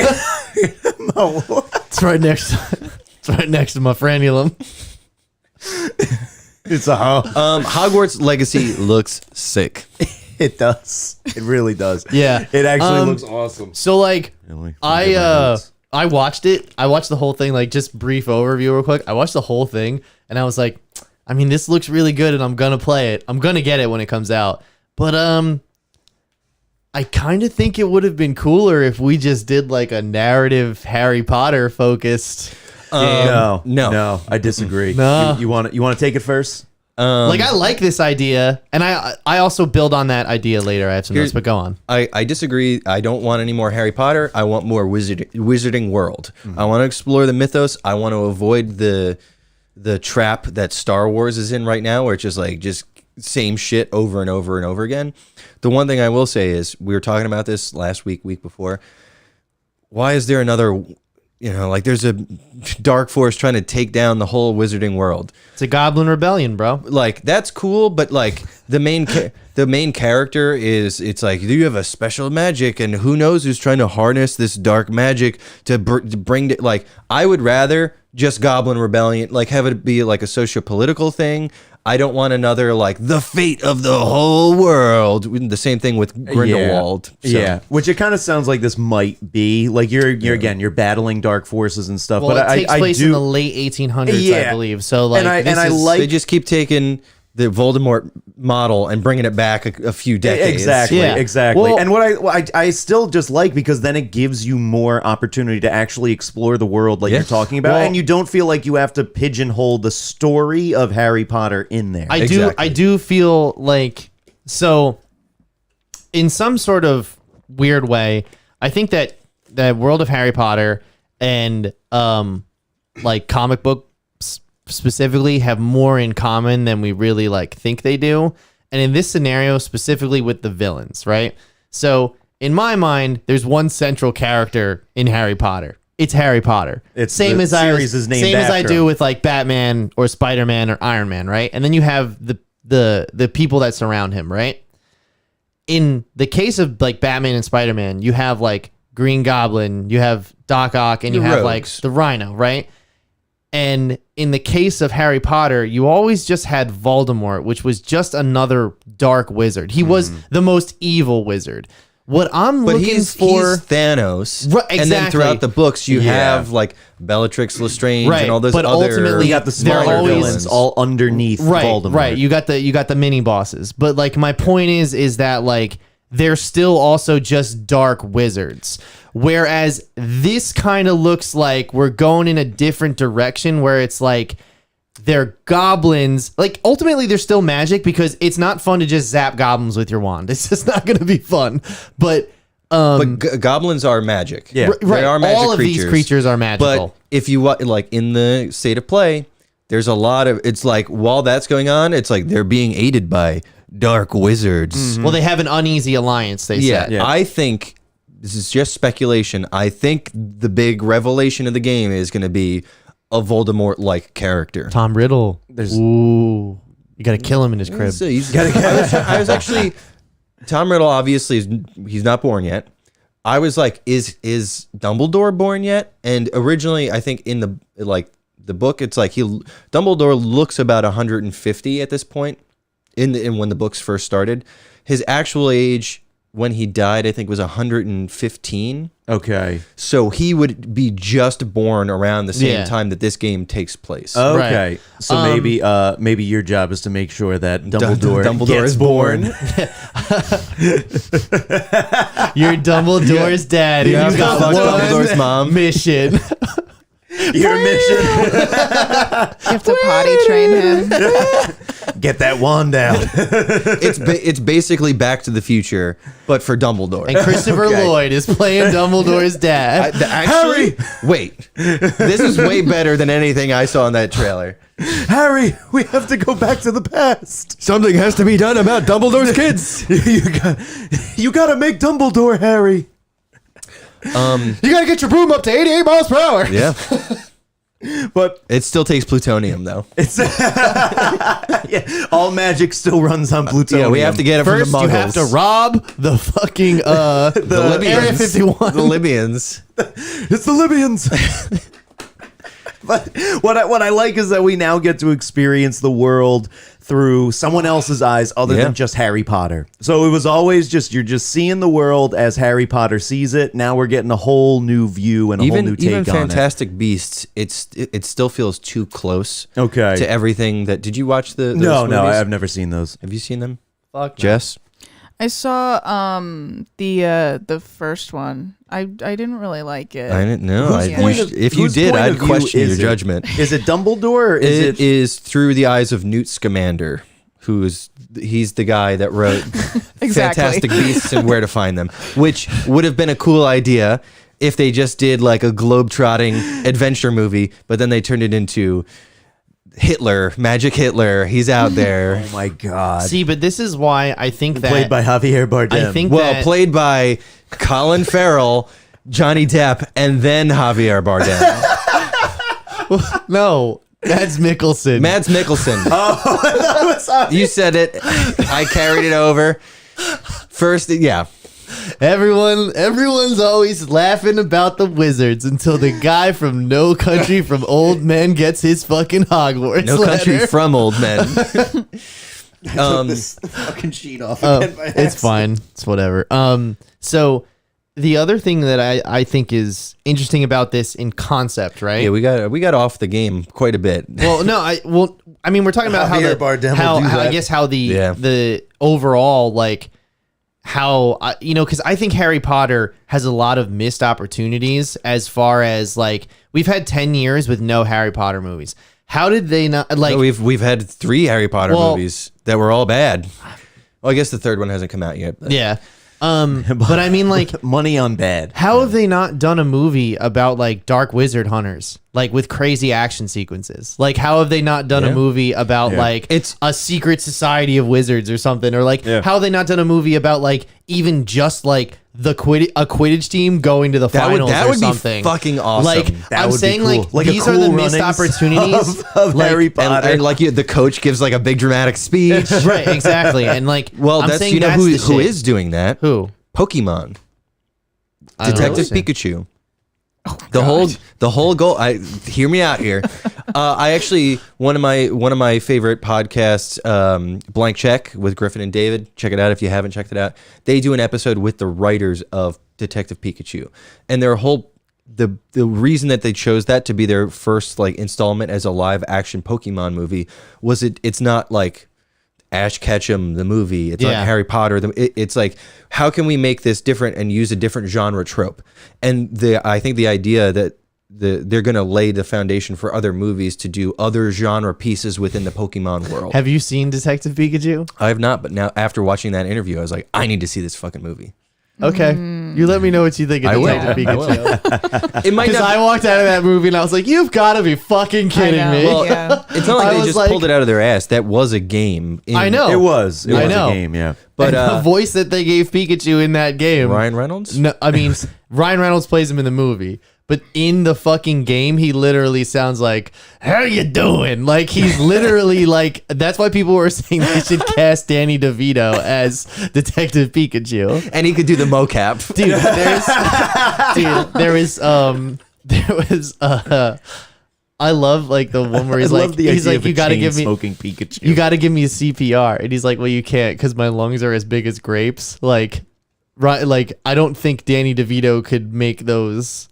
It's right next. It's right next to my frenulum. It's a Hogwarts Legacy looks sick. It does. It really does. Yeah. It actually looks awesome. So like, Really? I watched it. I watched the whole thing. Like, just brief overview real quick. I watched the whole thing, and I was like, I mean, this looks really good, and I'm gonna play it. I'm gonna get it when it comes out. But I kind of think it would have been cooler if we just did like a narrative Harry Potter focused. No. I disagree. No. You want to take it first? Like, I like this idea, and I also build on that idea later. I have some notes, but go on. I disagree. I don't want any more Harry Potter. I want more Wizarding World. I want to explore the mythos. I want to avoid the trap that Star Wars is in right now, where it's just same shit over and over and over again. The one thing I will say is, we were talking about this last week before. Why is there another, like there's a dark force trying to take down the whole Wizarding World? It's a Goblin Rebellion, bro. Like, that's cool, but like the main character is, it's like, you have a special magic, and who knows who's trying to harness this dark magic to bring it. Like, I would rather just Goblin Rebellion, like have it be like a socio-political thing. I don't want another like the fate of the whole world. The same thing with Grindelwald. So. Yeah, which it kind of sounds like this might be. Like you're battling dark forces and stuff. Well, but it takes place in the late 1800s, I believe. So like, they just keep taking the Voldemort model and bringing it back a few decades. Exactly, Yeah. exactly. Well, and what I still just like, because then it gives you more opportunity to actually explore the world like you're talking about, and you don't feel like you have to pigeonhole the story of Harry Potter in there. I do feel like, so in some sort of weird way, I think that the world of Harry Potter and like comic books specifically have more in common than we really like think they do. And in this scenario, specifically with the villains, right? So in my mind, there's one central character in Harry Potter. It's Harry Potter. It's same the as series is named same as I after do him. with like Batman or Spider-Man or Iron Man, right? And then you have the people that surround him, right? In the case of like Batman and Spider-Man, you have like Green Goblin, you have Doc Ock, and you have like the Rhino, right? And in the case of Harry Potter, you always just had Voldemort, which was just another dark wizard. He was the most evil wizard. What I'm looking he's for, Thanos, Right, and then exactly. throughout the books you have like Bellatrix Lestrange Right, and all those but other. ultimately, you got the they're smaller always- villains all underneath Voldemort. Right. You got the mini bosses. But like my point is that like they're still also just dark wizards. Whereas this kind of looks like we're going in a different direction, where it's like they're goblins. Like ultimately they're still magic, because it's not fun to just zap goblins with your wand. It's just not going to be fun. But goblins are magic. Yeah. They are magic all of creatures. these creatures are magical. But if you like in the state of play, there's a lot of, it's like while that's going on, it's like they're being aided by dark wizards. Well, they have an uneasy alliance, they said. Yeah, I think this is just speculation. I think the big revelation of the game is going to be a Voldemort-like character. Tom Riddle. Ooh. You got to kill him in his crib. I was actually, Tom Riddle obviously he's not born yet. I was like, is Dumbledore born yet? And originally, I think in the book, it's like Dumbledore looks about 150 at this point in when the books first started. His actual age when he died, I think, was 115. Okay. So he would be just born around the same time that this game takes place. Okay. Right. So maybe your job is to make sure that Dumbledore Dumbledore gets is born. You're Dumbledore's dad. You have You to got fuck one Dumbledore's mom. mission. Your mission. You have to potty train him. Get that wand down. It's basically Back to the Future, but for Dumbledore. And Christopher Lloyd is playing Dumbledore's dad. Actually, wait. This is way better than anything I saw in that trailer. Harry, we have to go back to the past. Something has to be done about Dumbledore's kids. You got to make Dumbledore, Harry. You gotta get your broom up to 88 miles per hour. Yeah. But It still takes plutonium, though. it's all magic still runs on plutonium. Yeah, we have to get it First, from the you Muggles. have to rob the fucking the Area 51. The Libyans. It's the Libyans. But what I like is that we now get to experience the world through someone else's eyes other than just Harry Potter. So it was always just, you're just seeing the world as Harry Potter sees it. Now we're getting a whole new view and a whole new take on Fantastic Beasts, it still feels too close to everything that... Did you watch those No, movies? I've never seen those. Have you seen them? Fuck no. Jess? I saw the first one. I didn't really like it. I didn't know. If you whose did, point I'd of view question your is it? judgment. Is it Dumbledore or is It is through the eyes of Newt Scamander, he's the guy that wrote Fantastic Beasts and Where to Find Them, which would have been a cool idea if they just did like a globe-trotting adventure movie, but then they turned it into Hitler, Magic Hitler. He's out there. Oh my God. See, but this is why I think that Played by Javier Bardem. I think Well, played by Colin Farrell, Johnny Depp, and then Javier Bardem. no, Mads Mikkelsen. Mads Mikkelsen. You said it. I carried it over. First, yeah. Everyone's always laughing about the wizards until the guy from No Country from Old Men gets his fucking Hogwarts No letter. Country from Old Men. this fucking sheet off again by it's fine. It's whatever. So the other thing that I think is interesting about this in concept, right? Yeah, we got off the game quite a bit. Well, no, I mean, we're talking about Javier Bardem how will do I that. guess how the overall like how because I think Harry Potter has a lot of missed opportunities as far as like we've had 10 years with no Harry Potter movies. How did they not like? So we've had 3 Harry Potter movies that were all bad. Well, I guess the third one hasn't come out yet. But. Yeah. But I mean, like, money on bad. how have they not done a movie about like dark wizard hunters, like with crazy action sequences? Like, how have they not done a movie about like It's a secret society of wizards or something? Or like, how have they not done a movie about like even just like a Quidditch team going to the finals that or would something? be fucking awesome. Like, That I'm would be saying, cool. like a these are the cool missed runnings opportunities of like, Harry Potter. and like the coach gives like a big dramatic speech. Right, exactly, and like, Well, I'm that's saying that's who the shit. is doing that? Who? Pokemon. I don't Detective know. Pikachu. The whole goal. Hear me out here. I actually one of my favorite podcasts, Blank Check with Griffin and David. Check it out if you haven't checked it out. They do an episode with the writers of Detective Pikachu, and their whole the reason that they chose that to be their first like installment as a live action Pokemon movie was it's not like Ash Ketchum the movie, it's not Harry Potter it's like, how can we make this different and use a different genre trope? And I think the idea that they're going to lay the foundation for other movies to do other genre pieces within the Pokemon world. Have you seen Detective Pikachu? I have not, but now after watching that interview I was like, I need to see this fucking movie. Okay, you let me know what you think of I will. Detective I will. Pikachu. It might Because not I walked out of that movie and I was like, "You've got to be fucking kidding know. me!" well, Yeah. it's not like I they was just like- pulled it out of their ass. That was a game. I know. It was I a know. game, yeah. But And the voice that they gave Pikachu in that game, Ryan Reynolds? No, I mean Ryan Reynolds plays him in the movie, but in the fucking game, he literally sounds like, "How you doing?" Like he's literally like. That's why people were saying they should cast Danny DeVito as Detective Pikachu. And he could do the mocap. Dude, there was I love like the one where he's like, you gotta give me smoking Pikachu. You gotta give me a CPR, and he's like, well, you can't because my lungs are as big as grapes. Like, right? Like, I don't think Danny DeVito could make those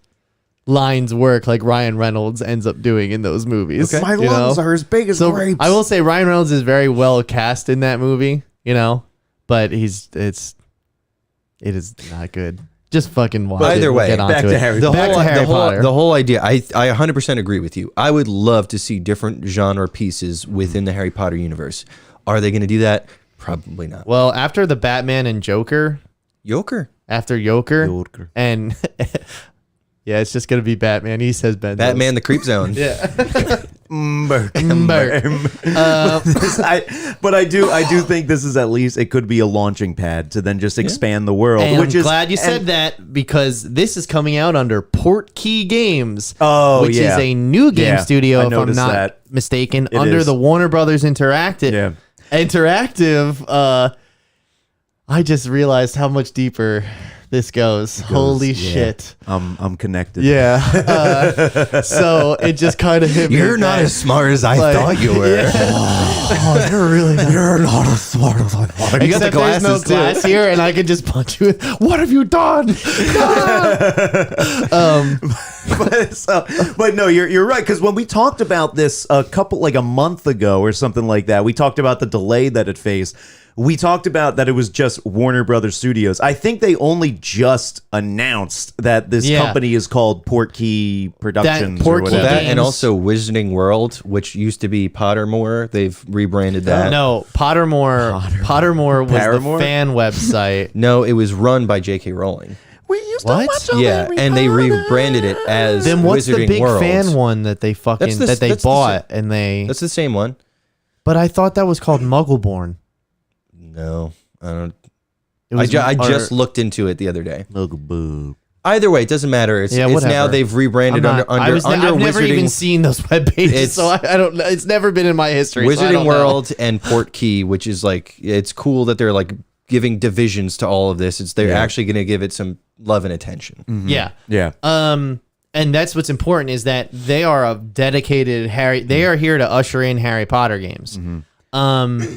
lines work like Ryan Reynolds ends up doing in those movies. My lungs are as big as grapes. I will say Ryan Reynolds is very well cast in that movie, but it is not good. Just fucking watch. But either way, back to Harry Potter. The whole idea, I 100% agree with you. I would love to see different genre pieces within the Harry Potter universe. Are they going to do that? Probably not. Well, after the Batman and Joker, Joker, and yeah, it's just gonna be Batman. He says Batman, the Creep Zone. Yeah. But I do think this is at least, it could be a launching pad to then just expand the world. And which I'm is glad you said that, because this is coming out under Portkey Games, which is a new game studio, if I'm not mistaken, under the Warner Brothers Interactive. I just realized how much deeper this goes. Holy shit. I'm connected. Yeah. So it just kind of hit me. You're not as smart as I thought you were. You're not as smart as I thought. You got the glasses, there's no glass here, and I can just punch you. What have you done? But no, you're right, because when we talked about this a month ago or something like that, we talked about the delay that it faced. We talked about that it was just Warner Brothers Studios. I think they only just announced that this company is called Portkey Productions or whatever. That, and also Wizarding World, which used to be Pottermore. They've rebranded that. No, Pottermore was the fan website. No, it was run by J.K. Rowling. We used to watch and they rebranded it as Then what's Wizarding the big World. fan one that they bought and they? That's the same one. But I thought that was called Muggleborn. No, I don't. I just looked into it the other day. Either way, it doesn't matter. It's now they've rebranded under I've never Wizarding. even seen those web pages, so I don't know. It's never been in my history. Wizarding World and Portkey, which is like, it's cool that they're like giving divisions to all of this. They're actually going to give it some love and attention. Mm-hmm. Yeah. And that's what's important, is that they are a dedicated They are here to usher in Harry Potter games. Mm-hmm.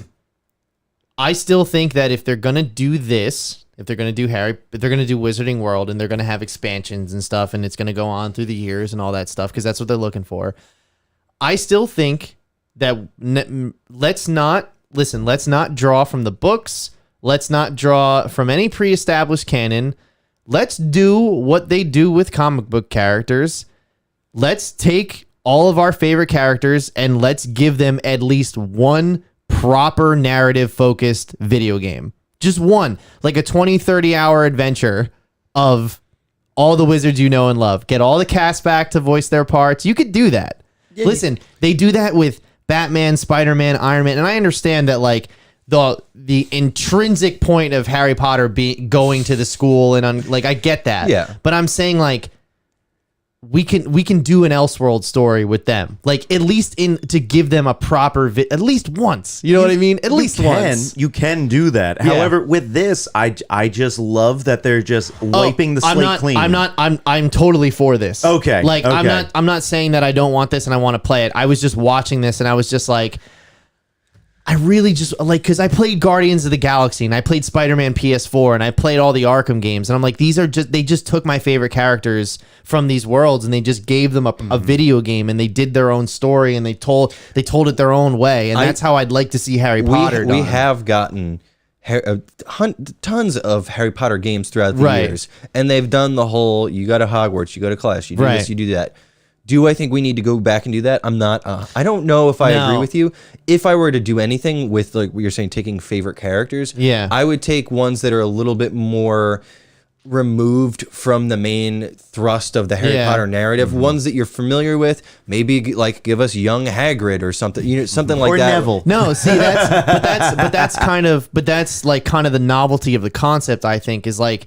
I still think that if they're gonna do this, if they're gonna do Wizarding World, and they're gonna have expansions and stuff, and it's gonna go on through the years and all that stuff, because that's what they're looking for. I still think that let's not draw from the books. Let's not draw from any pre-established canon. Let's do what they do with comic book characters. Let's take all of our favorite characters and let's give them at least one proper narrative focused video game. Just one, like a 20-30 hour adventure of all the wizards you know and love. Get all the cast back to voice their parts. You could do that. Yeah. Listen, they do that with Batman, Spider-Man, Iron Man, and I understand that like the intrinsic point of Harry Potter going to the school and I get that. Yeah. But I'm saying like we can do an Elseworld story with them, like at least to give them a proper at least once. You know what I mean? At least once. You can do that. Yeah. However, with this, I just love that they're just wiping the slate clean. I'm totally for this. Okay. Like okay. I'm not saying that I don't want this and I want to play it. I was just watching this and I was just like, I really just like, because I played Guardians of the Galaxy and I played Spider-Man PS4 and I played all the Arkham games, and I'm like, they just took my favorite characters from these worlds and they just gave them a video game, and they did their own story and they told it their own way, and that's how I'd like to see Harry Potter done. We have gotten tons of Harry Potter games throughout the years, and they've done the whole, you go to Hogwarts, you go to class, you do this, you do that. Do I think we need to go back and do that? I'm not. I don't know if I agree with you. If I were to do anything with like what you're saying, taking favorite characters, I would take ones that are a little bit more removed from the main thrust of the Harry Potter narrative. Ones that you're familiar with. Maybe like give us young Hagrid or something. Something like that. Or Neville. No, see that's kind of the novelty of the concept. I think is like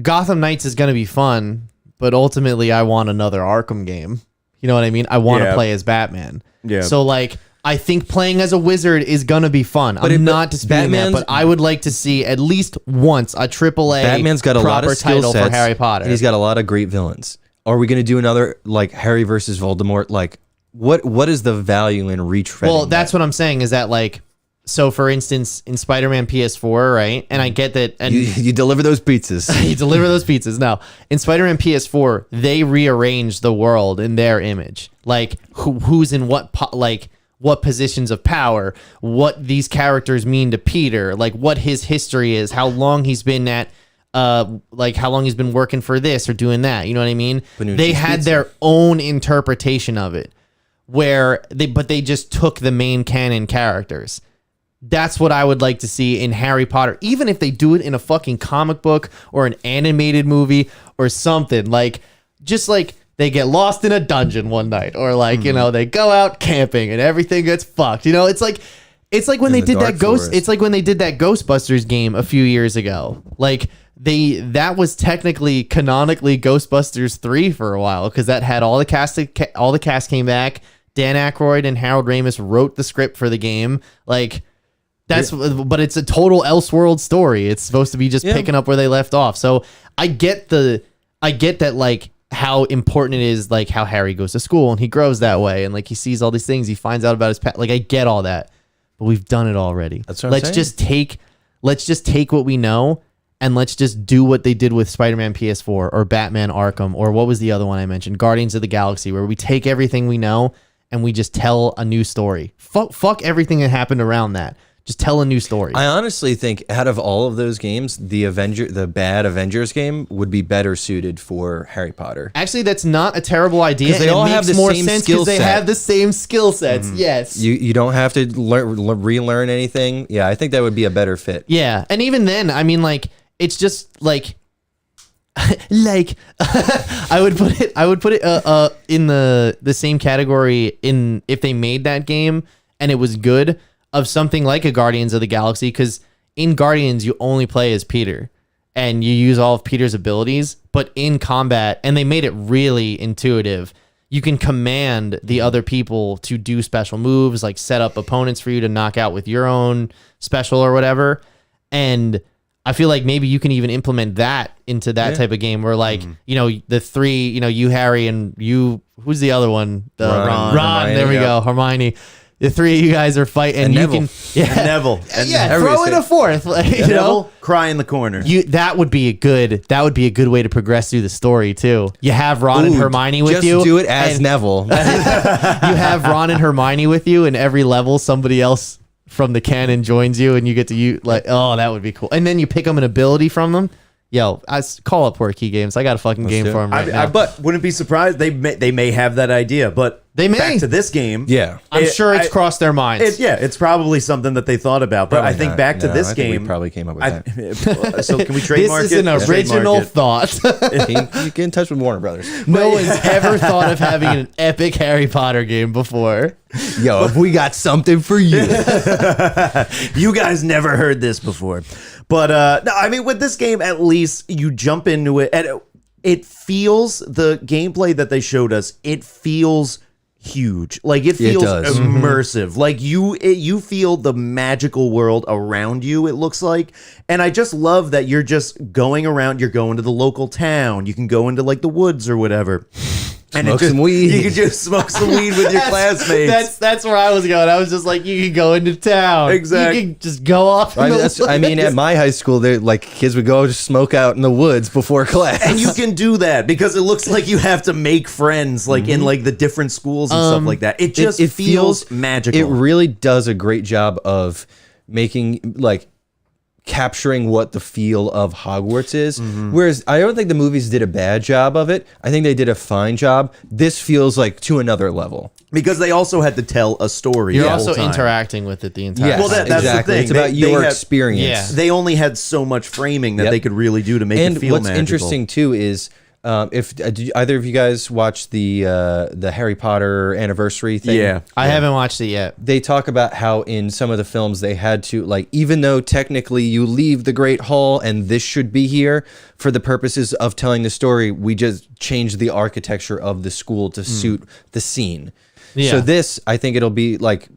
Gotham Knights is going to be fun. but ultimately I want another Arkham game. You know what I mean? I want to play as Batman. Yeah. So like, I think playing as a wizard is gonna be fun. I'm not disputing that, but I would like to see at least once a AAA Batman's got a lot of skill title sets for Harry Potter. and he's got a lot of great villains. Are we going to do another like Harry versus Voldemort? Like, what is the value in retreading? Well, that's what I'm saying is that like, so for instance, in Spider-Man PS4, right? And I get that, and you deliver those pizzas. you deliver those pizzas. No, in Spider-Man PS4, they rearranged the world in their image, like who's in what positions of power, what these characters mean to Peter, like what his history is, how long he's been at, like how long he's been working for this or doing that. You know what I mean? They had their own interpretation of it, but they just took the main canon characters. That's what I would like to see in Harry Potter, even if they do it in a fucking comic book or an animated movie or something. Like, just like they get lost in a dungeon one night, or like, you know, they go out camping and everything gets fucked. You know, it's like when they did that it's like when they did that Ghostbusters game a few years ago. Like that was technically canonically Ghostbusters 3 for a while, because that had all the cast came back. Dan Aykroyd and Harold Ramis wrote the script for the game. Like, but it's a total Elseworld story. It's supposed to be just picking up where they left off. So I get that, like, how important it is, like how Harry goes to school and he grows that way, and like he sees all these things, he finds out about his past. Like, I get all that, but we've done it already. That's what I'm saying. Let's just take what we know, and let's just do what they did with Spider-Man PS4 or Batman Arkham, or what was the other one I mentioned, Guardians of the Galaxy, where we take everything we know and we just tell a new story. Fuck everything that happened around that. Just tell a new story. I honestly think out of all of those games, the bad Avengers game would be better suited for Harry Potter. Actually, that's not a terrible idea. Because they all have the same skill set. They have the same skill sets. Mm-hmm. Yes. You don't have to relearn anything. Yeah, I think that would be a better fit. Yeah, and even then, I mean, like, it's just like, I would put it in the same category in if they made that game and it was good, of something like a Guardians of the Galaxy, because in Guardians you only play as Peter and you use all of Peter's abilities, but in combat, and they made it really intuitive, you can command the other people to do special moves, like set up opponents for you to knock out with your own special or whatever. And I feel like maybe you can even implement that into that type of game where, like, you know, the three, you know, you, Harry, and you, who's the other one? Ron. There we go. Hermione. The three of you guys are fighting, and you Neville. can, Neville, and throw in a fourth. Like, you know, cry in the corner. That would be a good way to progress through the story too. You have Ron and Hermione with you. Just do it as Neville. You have Ron and Hermione with you, and every level somebody else from the canon joins you, and you get to that would be cool. And then you pick them an ability from them. Yo, I call up Portkey Games. I got a fucking game for them right now. But wouldn't be surprised. They may have that idea, but they may. Back to this game. Yeah, I'm sure it's crossed their minds. It's probably something that they thought about. But probably I think not. back to this game, we probably came up with that. So can we trademark it? This is an original thought. You get in touch with Warner Brothers. No one's ever thought of having an epic Harry Potter game before. Yo, we got something for you. You guys never heard this before. But no, I mean, with this game, at least you jump into it, and it feels, the gameplay that they showed us, it feels huge. Like, it feels immersive. Like, you feel the magical world around you, it looks like. And I just love that you're just going around, you're going to the local town, you can go into like the woods or whatever. And smoke some weed. You can just smoke some weed with your classmates. That's where I was going. I was just like, you can go into town. Exactly. You can just go off. I mean, at my high school, kids would go just smoke out in the woods before class. And you can do that because it looks like you have to make friends, like in like the different schools and stuff like that. It just feels magical. It really does a great job of making, like, capturing what the feel of Hogwarts is. Whereas I don't think the movies did a bad job of it. I think they did a fine job. This feels like to another level. Because they also had to tell a story. You're also interacting with it the entire time. Well, that's exactly. the thing. It's about your experience. Yeah. They only had so much framing that they could really do to make it feel magical. And what's interesting too is Did either of you guys watch the Harry Potter anniversary thing? Yeah. I haven't watched it yet. They talk about how in some of the films they had to, like, even though technically you leave the Great Hall and this should be here for the purposes of telling the story, we just changed the architecture of the school to suit the scene. Yeah. So this, I think it'll be like,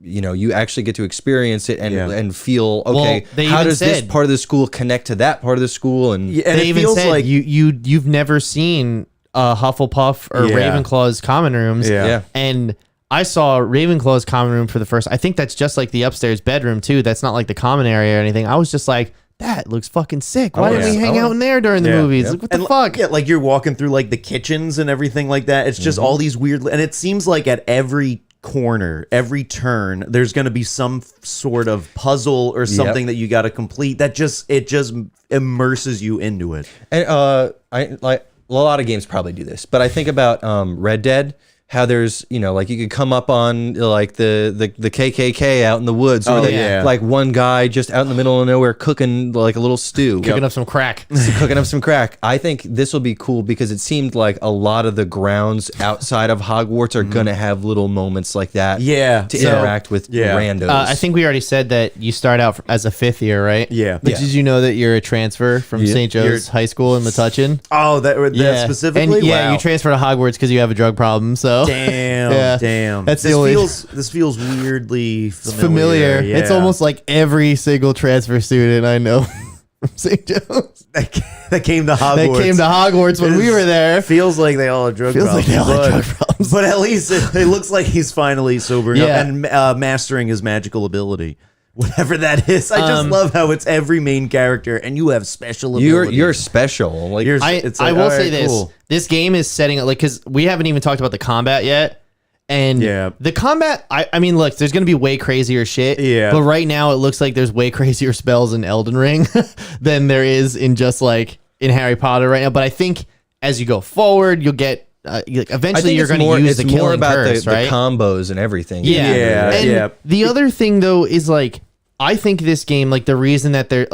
you know, you actually get to experience it and feel, okay, they how even does this said- part of the school connect to that part of the school? And Yeah, and They it even feels said like you've never seen Hufflepuff or Yeah. Ravenclaw's common rooms. Yeah. And I saw Ravenclaw's common room for the first. I think that's just like the upstairs bedroom too. That's not like the common area or anything. I was just like, that looks fucking sick. Why didn't we hang out in there during the movies? Like, what the And fuck? Yeah, like you're walking through like the kitchens and everything like that. It's just all these weird, and it seems like at every corner, every turn, there's going to be some sort of puzzle or something that you got to complete. That just immerses you into it. And I like a lot of games probably do this, but I think about Red Dead. How there's, you know, like you could come up on like the KKK out in the woods, or like one guy just out in the middle of nowhere cooking like a little stew, Cooking up some crack. cooking up some crack. I think this will be cool because it seemed like a lot of the grounds outside of Hogwarts are gonna have little moments like that, to interact with randos. I think we already said that you start out as a 5th year, right? Yeah. But did you know that you're a transfer from St. Joe's High School in Metuchen? Oh, that specifically? And Wow. you transfer to Hogwarts because you have a drug problem. So Damn. That's this the only. this feels weirdly It's familiar. Yeah. It's almost like every single transfer student I know from St. Joe's that came to Hogwarts. that came to Hogwarts when we were there. Feels like they all have drug problems. But at least it looks like he's finally sobering up and mastering his magical ability. Whatever that is. I just love how it's every main character and you have special abilities. You're special. Like I will say this. Cool. This game is setting up, like, because we haven't even talked about the combat yet. And the combat, I mean, look, there's going to be way crazier shit. Yeah. But right now, it looks like there's way crazier spells in Elden Ring than there is in just like in Harry Potter right now. But I think as you go forward, you'll get eventually you're going to use the killing curse, right? The combos and everything. And the other thing though is like, I think this game, like the reason that they're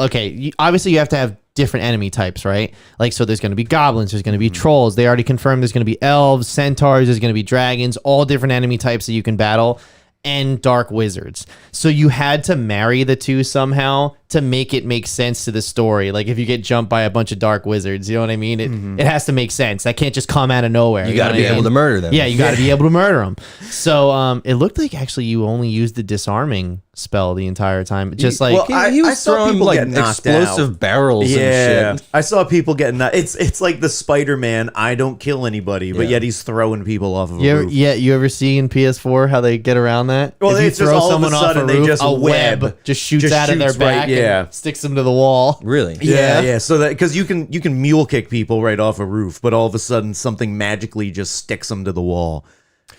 obviously you have to have different enemy types, right? Like, so there's going to be goblins, there's going to be trolls. They already confirmed there's going to be elves, centaurs, there's going to be dragons, all different enemy types that you can battle, and dark wizards. So you had to marry the two somehow to make it make sense to the story. Like if you get jumped by a bunch of dark wizards, you know what I mean? It has to make sense. That can't just come out of nowhere. You got to be able to murder them. Yeah, you got to be able to murder them. So it looked like actually you only used the disarming spell the entire time. Just like he was I saw throwing people like get knocked explosive out. barrels and shit. I saw people getting it's like the Spider-Man, I don't kill anybody, but yet he's throwing people off of a roof. You ever see in PS4 how they get around that? Well, if you it's just all of a sudden they just a web web just shoots out of their shoots right- back and sticks them to the wall. Really? Yeah. So that because you can mule kick people right off a roof, but all of a sudden something magically just sticks them to the wall.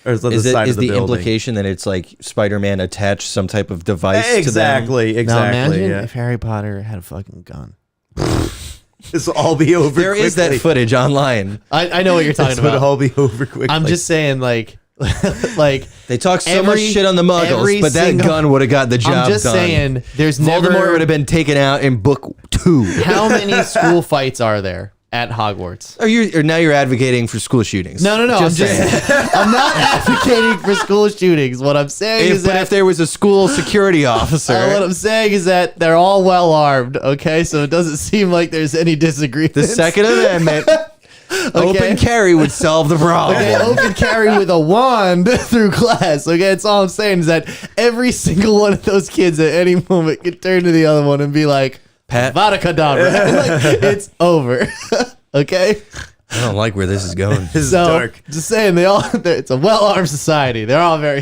Or the Is side of the building. implication that it's like Spider-Man attached some type of device to them? Exactly. Now imagine if Harry Potter had a fucking gun. This will all be over. There is that footage online. I know what you're talking This would about. all be over quickly. I'm just saying, like They talk so much shit on the Muggles, but that gun would have got the job done. I'm just saying, there's Voldemort would have been taken out in book 2. How many school fights are there at Hogwarts? Or now you're advocating for school shootings. No. I'm not advocating for school shootings. What I'm saying is that if there was a school security officer, what I'm saying is that they're all well armed. Okay, so it doesn't seem like there's any disagreement. the Second Amendment. Open carry would solve the problem. Okay, open carry with a wand through class. Okay, that's all I'm saying is that every single one of those kids at any moment could turn to the other one and be like, Pat, Vada Kedavra. Like, it's over. Okay? I don't like where this is going. This is dark. Just saying, it's a well-armed society. They're all very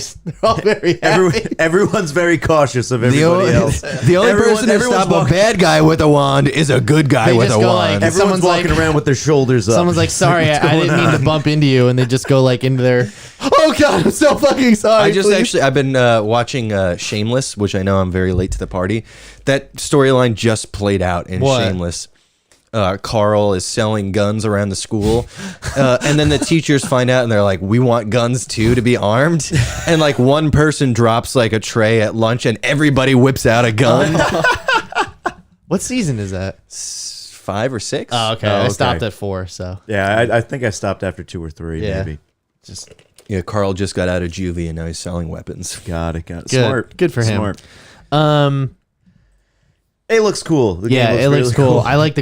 happy. Everyone's very cautious of everybody else. The only person to stop a bad guy with a wand is a good guy with a wand. Everyone's someone's walking like- around with their shoulders up. Someone's like, sorry, I didn't mean to bump into you. And they just go like into their, oh God, I'm so fucking sorry. I've been watching Shameless, which I know I'm very late to the party. That storyline just played out in What? Shameless. Carl is selling guns around the school, and then the teachers find out and they're like, we want guns too to be armed, and like one person drops like a tray at lunch and everybody whips out a gun. What season is that? 5 or 6. Oh, okay. I stopped at 4, so. Yeah, I think I stopped after 2 or 3, maybe. Just Yeah, Carl just got out of juvie and now he's selling weapons. got it. Good. Smart. Good for him. Smart. It looks cool. The game It looks really cool. I like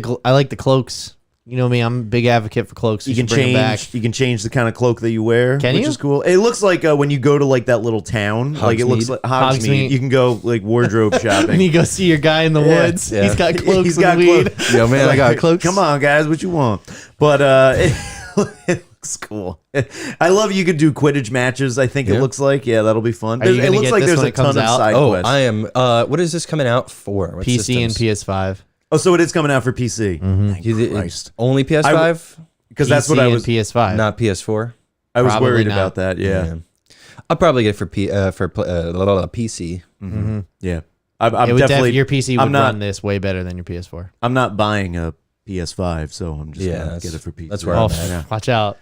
the cloaks. You know me, I'm a big advocate for cloaks. You can bring 'em back. change. You can change the kind of cloak that you wear, Can which you? is cool. It looks like when you go to like that little town, like it looks Hogsmeade. like Hogsmeade. Hogsmeade. You can go like wardrobe And shopping. you go see your guy in the woods. Yeah. He's got cloaks He's and got weed. cloaks. Yo, man, I got cloaks. Come on, guys, what you want? But it looks cool. I love you could do Quidditch matches. I think it looks like that'll be fun. Are you It gonna looks get like this there's when a it comes ton of out? side Oh, quests. I am. What is this coming out for? What PC and systems? PS5. Oh, so it is coming out for PC. Thank You did- Christ. Only PS5, Because that's what PC I and was. PS5. not PS4. I was Probably worried not. about that. Yeah. I'll probably get it for PC. Yeah. I'm It would definitely. your PC would I'm not- run this way better than your PS4. I'm not buying a PS5, so I'm just Yeah, gonna that's- get it for PC. that's where Oh, I'm at. watch out.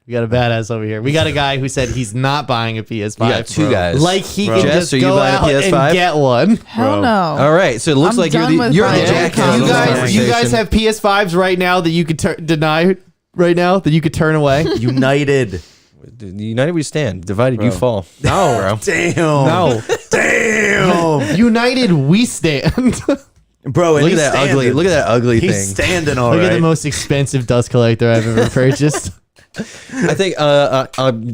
We got a badass over here. We got a guy who said he's not buying a PS5. You got 2 bro. guys. Like he Bro. can Jess, just are you go buying a out PS5? and get one. Hell Bro. no. All right, so it looks I'm like you're done the with you're the buying jackass. You of this guys, you guys conversation. have PS5s right now that you could deny right now that you could turn away. United. United we stand, divided you Bro. fall. No, Bro. Damn. no. Damn. United, we stand. Bro, and Look at he's that standing. ugly. Look at that ugly He's thing. standing all Look right. at the most expensive dust collector I've ever purchased. I think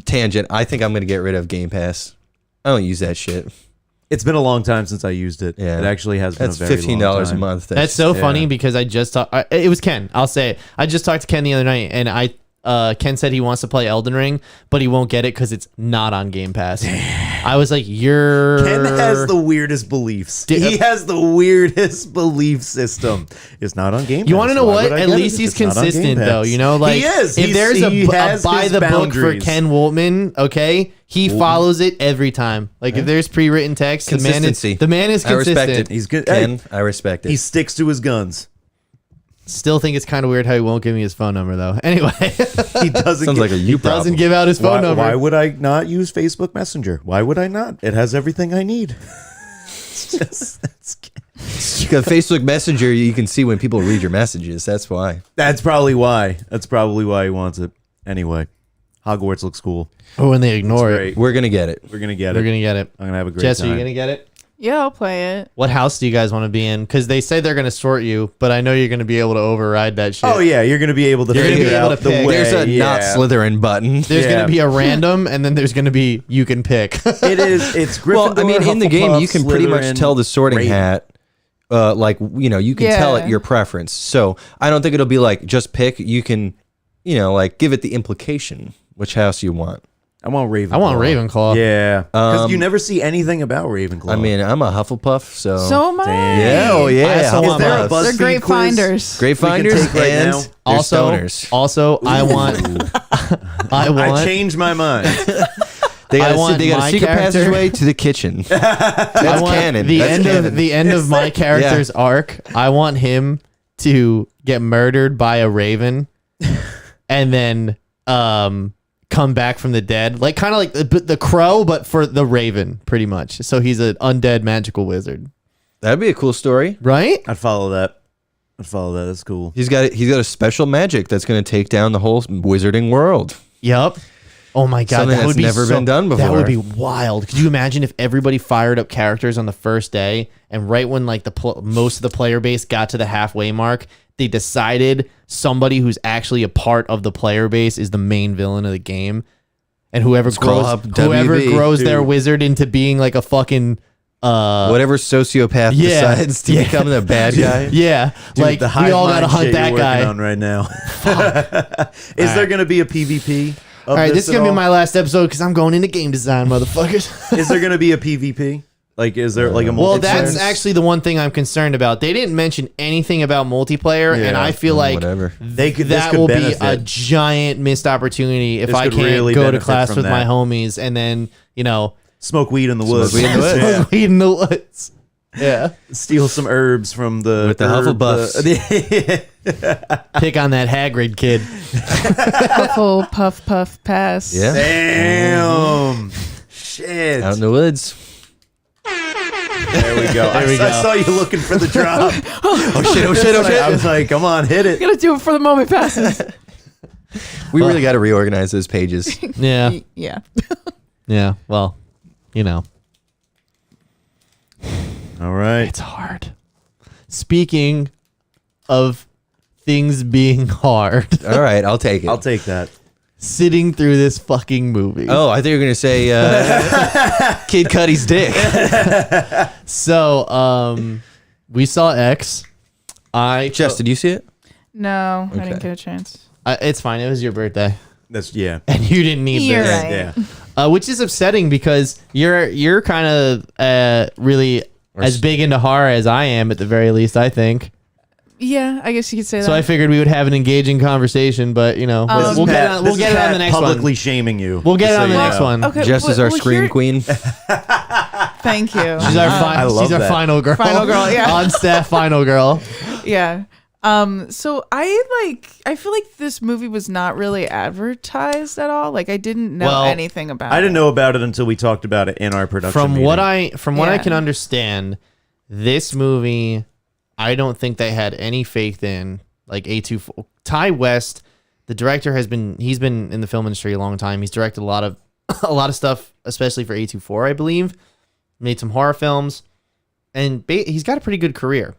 tangent. I think I'm gonna get rid of Game Pass. I don't use that shit. It's been a long time since I used it. Yeah. It actually has been That's a very $15 long a time. month. That's so yeah. funny because I just talked. It was Ken. I'll say it. I just talked to Ken the other night, and Ken said he wants to play Elden Ring, but he won't get it because it's not on Game Pass. I was like, "You're." Ken has the weirdest beliefs. He has the weirdest belief system. It's not on Game Pass. You want to know Why what? would I At get it least if he's it's not on Game consistent, Pass? though. You know, like he is. if there's he a has by his the book for boundaries. Ken Woltman, okay, he follows it every time. Like if there's pre-written text, Consistency. the man is I respect consistent. it. He's good. Ken, I respect it. He sticks to his guns. Still think it's kind of weird how he won't give me his phone number though. Anyway, He doesn't. Sounds like a you problem. doesn't give out his phone number. Why would I not use Facebook Messenger? Why would I not? It has everything I need. It's just, Because Facebook Messenger, you can see when people read your messages. That's why. that's probably why. That's probably why he wants it. Anyway, Hogwarts looks cool. Oh, when they ignore it, Great. We're gonna get it. We're gonna get we're it. gonna get it. I'm gonna have a great Jess, time. are you gonna get it? Yeah, I'll play it. What house do you guys want to be in? Because they say they're gonna sort you, but I know you're gonna be able to override that shit. Oh yeah, you're gonna be able to You're gonna figure be able out to the pick. way. There's a not yeah. Slytherin button. There's Yeah. gonna be a random, and then there's gonna be you can pick. It is. It's Gryffindor. Well, I mean, in the game, Hufflepuff, you can pretty much Slytherin, tell the Sorting Raven. Hat. You can tell it Yeah. your preference. So I don't think it'll be like just pick. You can, like give it the implication which house you want. I want Ravenclaw. I want Ravenclaw. Yeah, because you never see anything about Ravenclaw. I mean, I'm a Hufflepuff, so So am I. yeah, oh yeah. I also is want there a Hufflepuff. BuzzFeed They're great quiz? finders. Great we can finders take right and now? they're Also, stoners. also, I want. I I want. changed my mind. They I got want they got my a secret character- passageway to the kitchen. I That's want canon. the That's end canon. of the end of my character's arc. I want him to get murdered by a raven, and then come back from the dead, like kind of like the crow, but for the raven, pretty much. So he's an undead magical wizard, That'd be a cool story. right? I'd follow that. That's cool. He's got a special magic that's going to take down the whole wizarding world. Yep. Oh my god, Something that would that's be never been done That would before. be wild. Could you imagine if everybody fired up characters on the first day, and right when like most of the player base got to the halfway mark, they decided somebody who's actually a part of the player base is the main villain of the game, and whoever Scroll grows up WB, grows their dude. wizard into being like a fucking Whatever sociopath yeah, decides to yeah. become the bad guy. yeah, Dude, like the we hive all gotta mind hunt shit that you're working guy. on right now. Is there going to be a PvP? All right, this is gonna be my last episode because I'm going into game design, motherfuckers. Is there going to be a PvP? Like, is there like a multiplayer? Well, that's actually the one thing I'm concerned about. They didn't mention anything about multiplayer, and Yeah, I feel like whatever. this that could will benefit. be a giant missed opportunity if This I could can't really go to benefit class from with my that. homies and then, Smoke weed in the woods. weed in the woods. Yeah. weed in the woods. Yeah. Steal some herbs from the With the Hufflepuffs. Pick on that Hagrid kid. Huffle, puff, puff, pass. Yeah. Damn. Shit. Out in the woods. There we go. I saw you looking for the drop. Oh shit. I was like, come on, hit it. Gotta do it for the moment passes. We really got to reorganize those pages. Yeah. Yeah. Yeah. Well, you know, All right. it's hard. Speaking of things being hard, All right, I'll take it. I'll take that. sitting through this fucking movie. Oh, I thought you were gonna say Kid Cudi's dick. So, we saw X. Jess, did you see it? No, I Okay. didn't get a chance. It's fine. It was your birthday, That's yeah. and you didn't need You're this. right. Yeah. Which is upsetting because you're kind of really as big into horror as I am, at the very least, I think. Yeah, I guess you could say So that. I figured we would have an engaging conversation, but we'll get on the next publicly one. shaming you. We'll get just it on so the you next know. one. Okay, Jess is our scream here- queen. Thank you. She's our I love she's our that. final girl. Final girl, yeah. On staff final girl. Yeah. So I feel like this movie was not really advertised at all. Like I didn't know Well, anything about it. I didn't know about it until we talked about it in our production. From meeting. what I Yeah. can understand, this movie, I don't think they had any faith in. Like A24, Ty West, the director, he's been in the film industry a long time. He's directed a lot of stuff, especially for A24, I believe. Made some horror films, and he's got a pretty good career.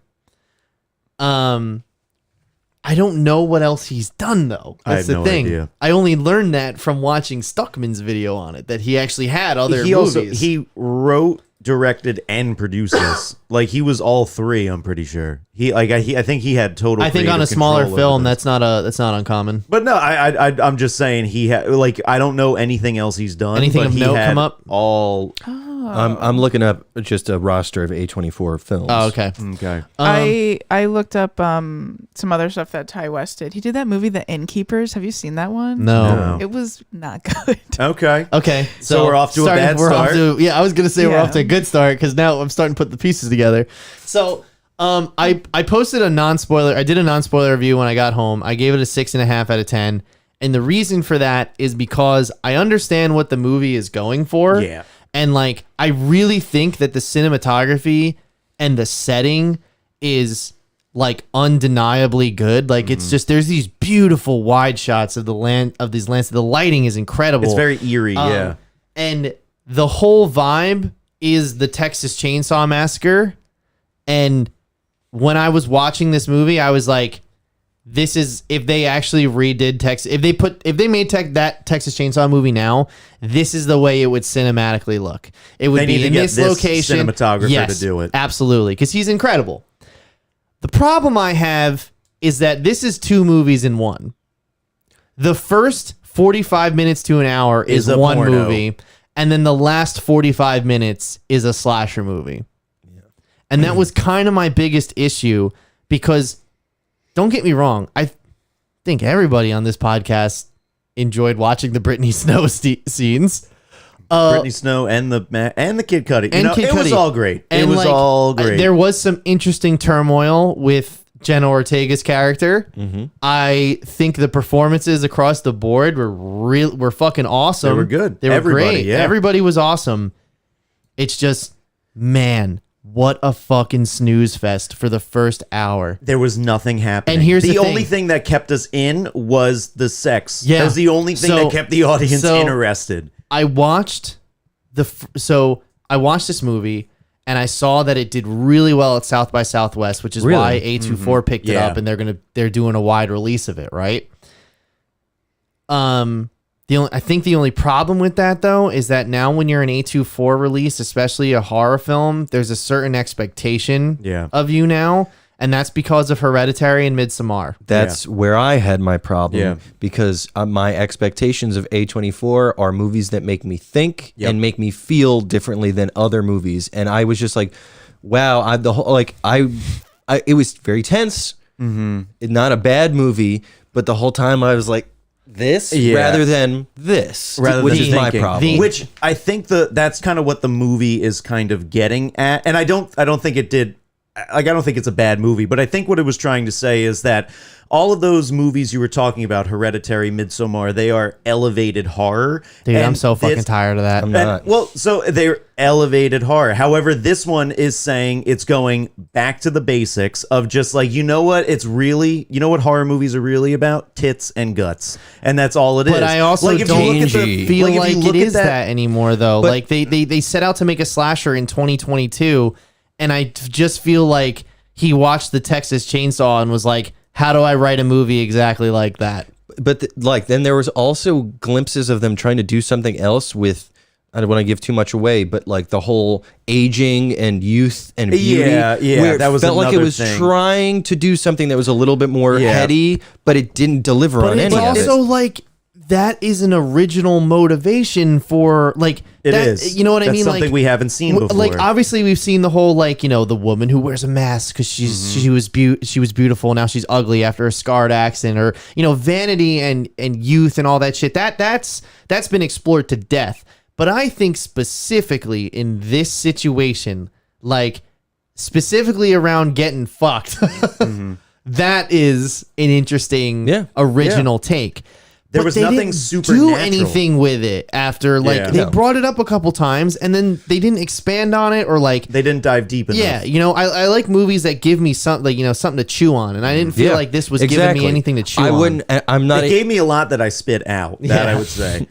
I don't know what else he's done though. I That's have the no thing. idea. I only learned that from watching Stuckman's video on it, that he actually had other movies. He wrote, directed, and produced this. Like he was all three. I'm pretty sure. I think he had total. I think on a creative smaller control over film, this. that's not uncommon. But no, I'm just saying he had like I don't know anything else he's done. Anything but of he note had come up? All I'm looking up just a roster of A24 films. Oh, okay. okay. I looked up some other stuff that Ty West did. He did that movie The Innkeepers. Have you seen that one? No. No. It was not good. Okay. Okay, So we're off to a bad start? I was gonna say we're Yeah. off to a good start because now I'm starting to put the pieces together. So, I posted a non-spoiler. I did a non-spoiler review when I got home. I gave it a 6.5 out of 10, and the reason for that is because I understand what the movie is going for. Yeah. And like, I really think that the cinematography and the setting is like undeniably good. Like it's just, there's these beautiful wide shots of these lands. The lighting is incredible. It's very eerie. Yeah. And the whole vibe is the Texas Chainsaw Massacre. And when I was watching this movie, I was like, this is, if they actually redid Texas, if they made that Texas Chainsaw movie now, this is the way it would cinematically look. It would They be need to in get this this location. cinematographer to do it. Absolutely. Because he's incredible. The problem I have is that this is two movies in one. The first 45 minutes to an hour is a one porno. movie, and then the last 45 minutes is a slasher movie. And that was kind of my biggest issue because, don't get me wrong, I think everybody on this podcast enjoyed watching the Britney Snow scenes. Brittany Snow and the Kid Cudi. And Kid it was Cudi. all great. And it was like, all great. There was some interesting turmoil with Jenna Ortega's character. I think the performances across the board were fucking awesome. They were good. They were Everybody, great. yeah. Everybody was awesome. It's just, man, what a fucking snooze fest for the first hour. There was nothing happening. And here's the thing. only thing that kept us in was the sex. Yeah. That was the only thing that kept the audience interested. I watched I watched this movie and I saw that it did really well at South by Southwest, which is Really? why A24 picked it Yeah. up and they're doing a wide release of it, right? I think the only problem with that though is that now when you're an A24 release, especially a horror film, there's a certain expectation of you now, and that's because of Hereditary and Midsommar. That's where I had my problem Yeah. because my expectations of A24 are movies that make me think Yep. and make me feel differently than other movies. And I was just like, wow, it was very tense. Not a bad movie, but the whole time I was like, this rather than this, which is my problem. Which I think that's kind of what the movie is kind of getting at, and I don't think it did I don't think it's a bad movie, but I think what it was trying to say is that all of those movies you were talking about, Hereditary, Midsommar, they are elevated horror. Dude, I'm so fucking tired of that. I'm not. Well, so they're elevated horror. However, this one is saying it's going back to the basics of just like, you know what? It's really, you know what horror movies are really about? Tits and guts. And that's all it is. But I also like, if you don't look at feel if like you it look is at that anymore, though. But- Like they set out to make a slasher in 2022, and I just feel like he watched the Texas Chainsaw and was like, how do I write a movie exactly like that? But like then there was also glimpses of them trying to do something else with, I don't want to give too much away, but like the whole aging and youth and beauty. Yeah, where that was felt like it another was thing. trying to do something that was a little bit more Yeah. heady, but it didn't deliver on But any it's of it. also like that is an original motivation for like It that, is. You know what I That's mean? something like we haven't seen before. Like obviously we've seen the whole like, you know, the woman who wears a mask because she was beautiful, now she's ugly after a scarred accident, or you know, vanity and youth and all that shit. That's been explored to death. But I think specifically in this situation, like specifically around getting fucked, that is an interesting original take. There But was they nothing didn't do supernatural. anything with it after, like Yeah. they No. brought it up a couple times and then they didn't expand on it, or like they didn't dive deep enough. yeah, you know, I like movies that give me something, like, you know, something to chew on, and I didn't feel Yeah, like this was exactly. giving me anything to chew on. I wouldn't. I'm not. It gave me a lot that I spit out. That I would say.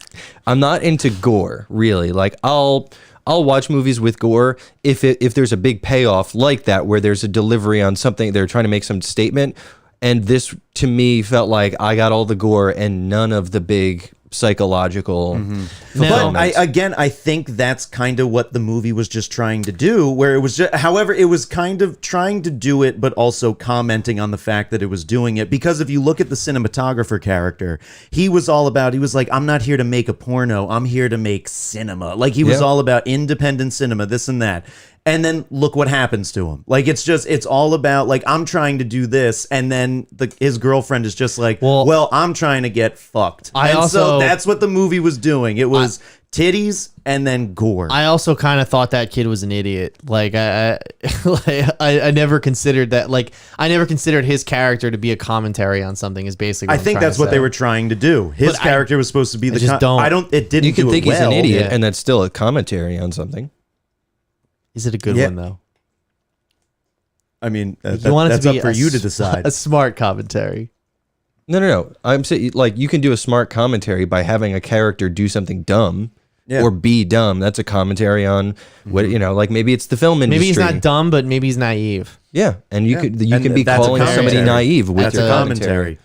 I'm not into gore, really. Like I'll watch movies with gore if there's a big payoff like that, where there's a delivery on something, they're trying to make some statement. And this to me felt like I got all the gore and none of the big psychological But fulfillments. I think that's kind of what the movie was just trying to do, where it was just, however, it was kind of trying to do it, but also commenting on the fact that it was doing it. Because if you look at the cinematographer character, he was like, I'm not here to make a porno, I'm here to make cinema. Like he was Yeah. all about independent cinema, this and that. And then look what happens to him. Like it's all about like, I'm trying to do this, and then his girlfriend is just like, well, I'm trying to get fucked. So that's what the movie was doing. It was titties and then gore. I also kind of thought that kid was an idiot. Like I never considered that. Like I never considered his character to be a commentary on something. Is basically. I think that's what they were trying to do. His But character was supposed to be the. just don't. It didn't. you can do think it he's an well. idiot, Yeah. and that's still a commentary on something. Is it a good Yeah. one though? I mean, You want it that's to be up for you to decide. A smart commentary. No. I'm saying like you can do a smart commentary by having a character do something dumb. Yeah. Or be dumb. That's a commentary on what like maybe it's the film industry. Maybe he's not dumb, but maybe he's naive. Yeah, and you And can be that's a calling somebody commentary. naive with That's your a commentary.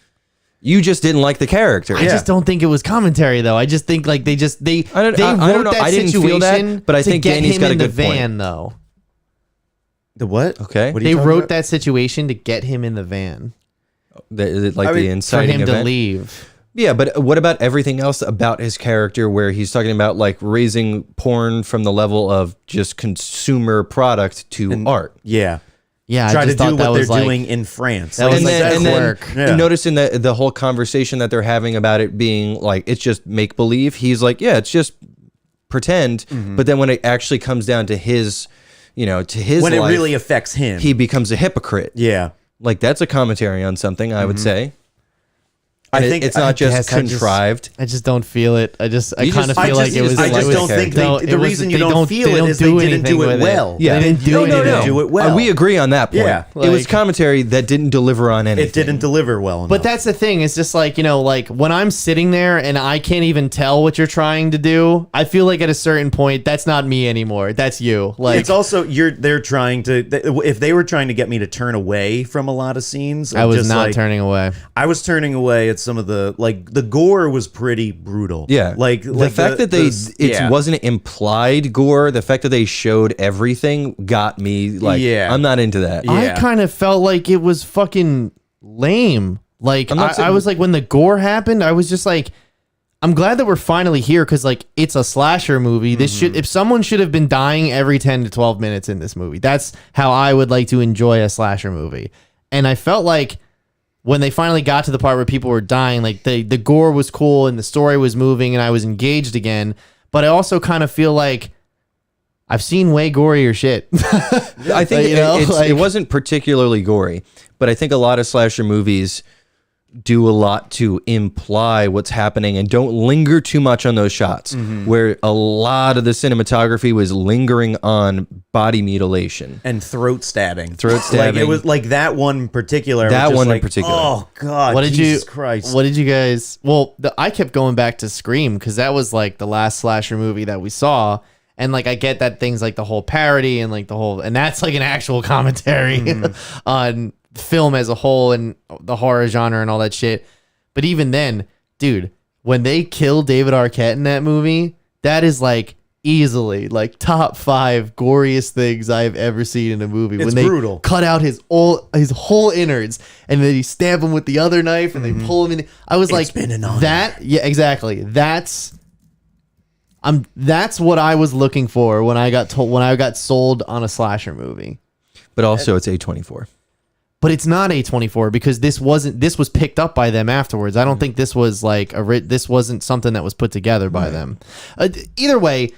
You just didn't like the character. I just don't think it was commentary though. I just think like they I don't wrote know. that I didn't feel situation that, but I to think get Danny's him got a in the good point. van though. The what? Okay. What are you They talking wrote about? that situation to get him in the van The I mean, the for inciting him to event. leave. Yeah, but what about everything else about his character where he's talking about like raising porn from the level of just consumer product to art? Yeah. Yeah, Try I to just do thought that what was they're like, doing in France. That was and like then, that and then quirk. Yeah. notice in the whole conversation that they're having about it being like it's just make believe, he's like, yeah, it's just pretend. But then when it actually comes down to his, to his when life, it really affects him. he becomes a hypocrite. Yeah. Like that's a commentary on something, I would say. I And think it's not just guess I just- contrived. I just don't feel it. I You kind of just- feel like it was. I just it was- don't think no, the it was- reason you they don't feel they it don't is they do didn't anything do it with well. Yeah. They didn't do No, anything. no. Do it well. We agree on that point. Yeah. It was Like- commentary that didn't deliver on anything. It didn't deliver well enough. But that's the thing. It's just like, like when I'm sitting there and I can't even tell what you're trying to do, I feel like at a certain point, that's not me anymore. That's you. Like it's also they're trying to, if they were trying to get me to turn away from a lot of scenes, I was just not like, turning away. I was turning away at some of the gore was pretty brutal. Yeah, like the fact that it wasn't implied gore. The fact that they showed everything got me like. Yeah. I'm not into that. Yeah. I kind of felt like it was fucking lame. Like I'm not saying- I was like, when the gore happened, I was just like, I'm glad that we're finally here because like it's a slasher movie. This if someone should have been dying every 10 to 12 minutes in this movie. That's how I would like to enjoy a slasher movie. And I felt like when they finally got to the part where people were dying, like the gore was cool and the story was moving and I was engaged again. But I also kind of feel like I've seen way gorier shit. I think it wasn't particularly gory, but I think a lot of slasher movies do a lot to imply what's happening and don't linger too much on those shots, where a lot of the cinematography was lingering on body mutilation and throat stabbing. Like it was like that one in particular. That was just one in like, particular. Oh God! Jesus Christ! What did you guys? Well, I kept going back to Scream because that was like the last slasher movie that we saw. And like I get that things like the whole parody and like the whole, and that's like an actual commentary on film as a whole and the horror genre and all that shit. But even then, dude, when they kill David Arquette in that movie, that is like easily like top 5 goriest things I've ever seen in a movie. It's when they brutal. Cut out his whole innards and then you stab him with the other knife and they pull him in. I was like, been an honor. that, yeah, exactly. That's what I was looking for when I got sold on a slasher movie. But also it's A24. But it's not A24 because this was picked up by them afterwards. I don't think this was like this wasn't something that was put together by them. Either way,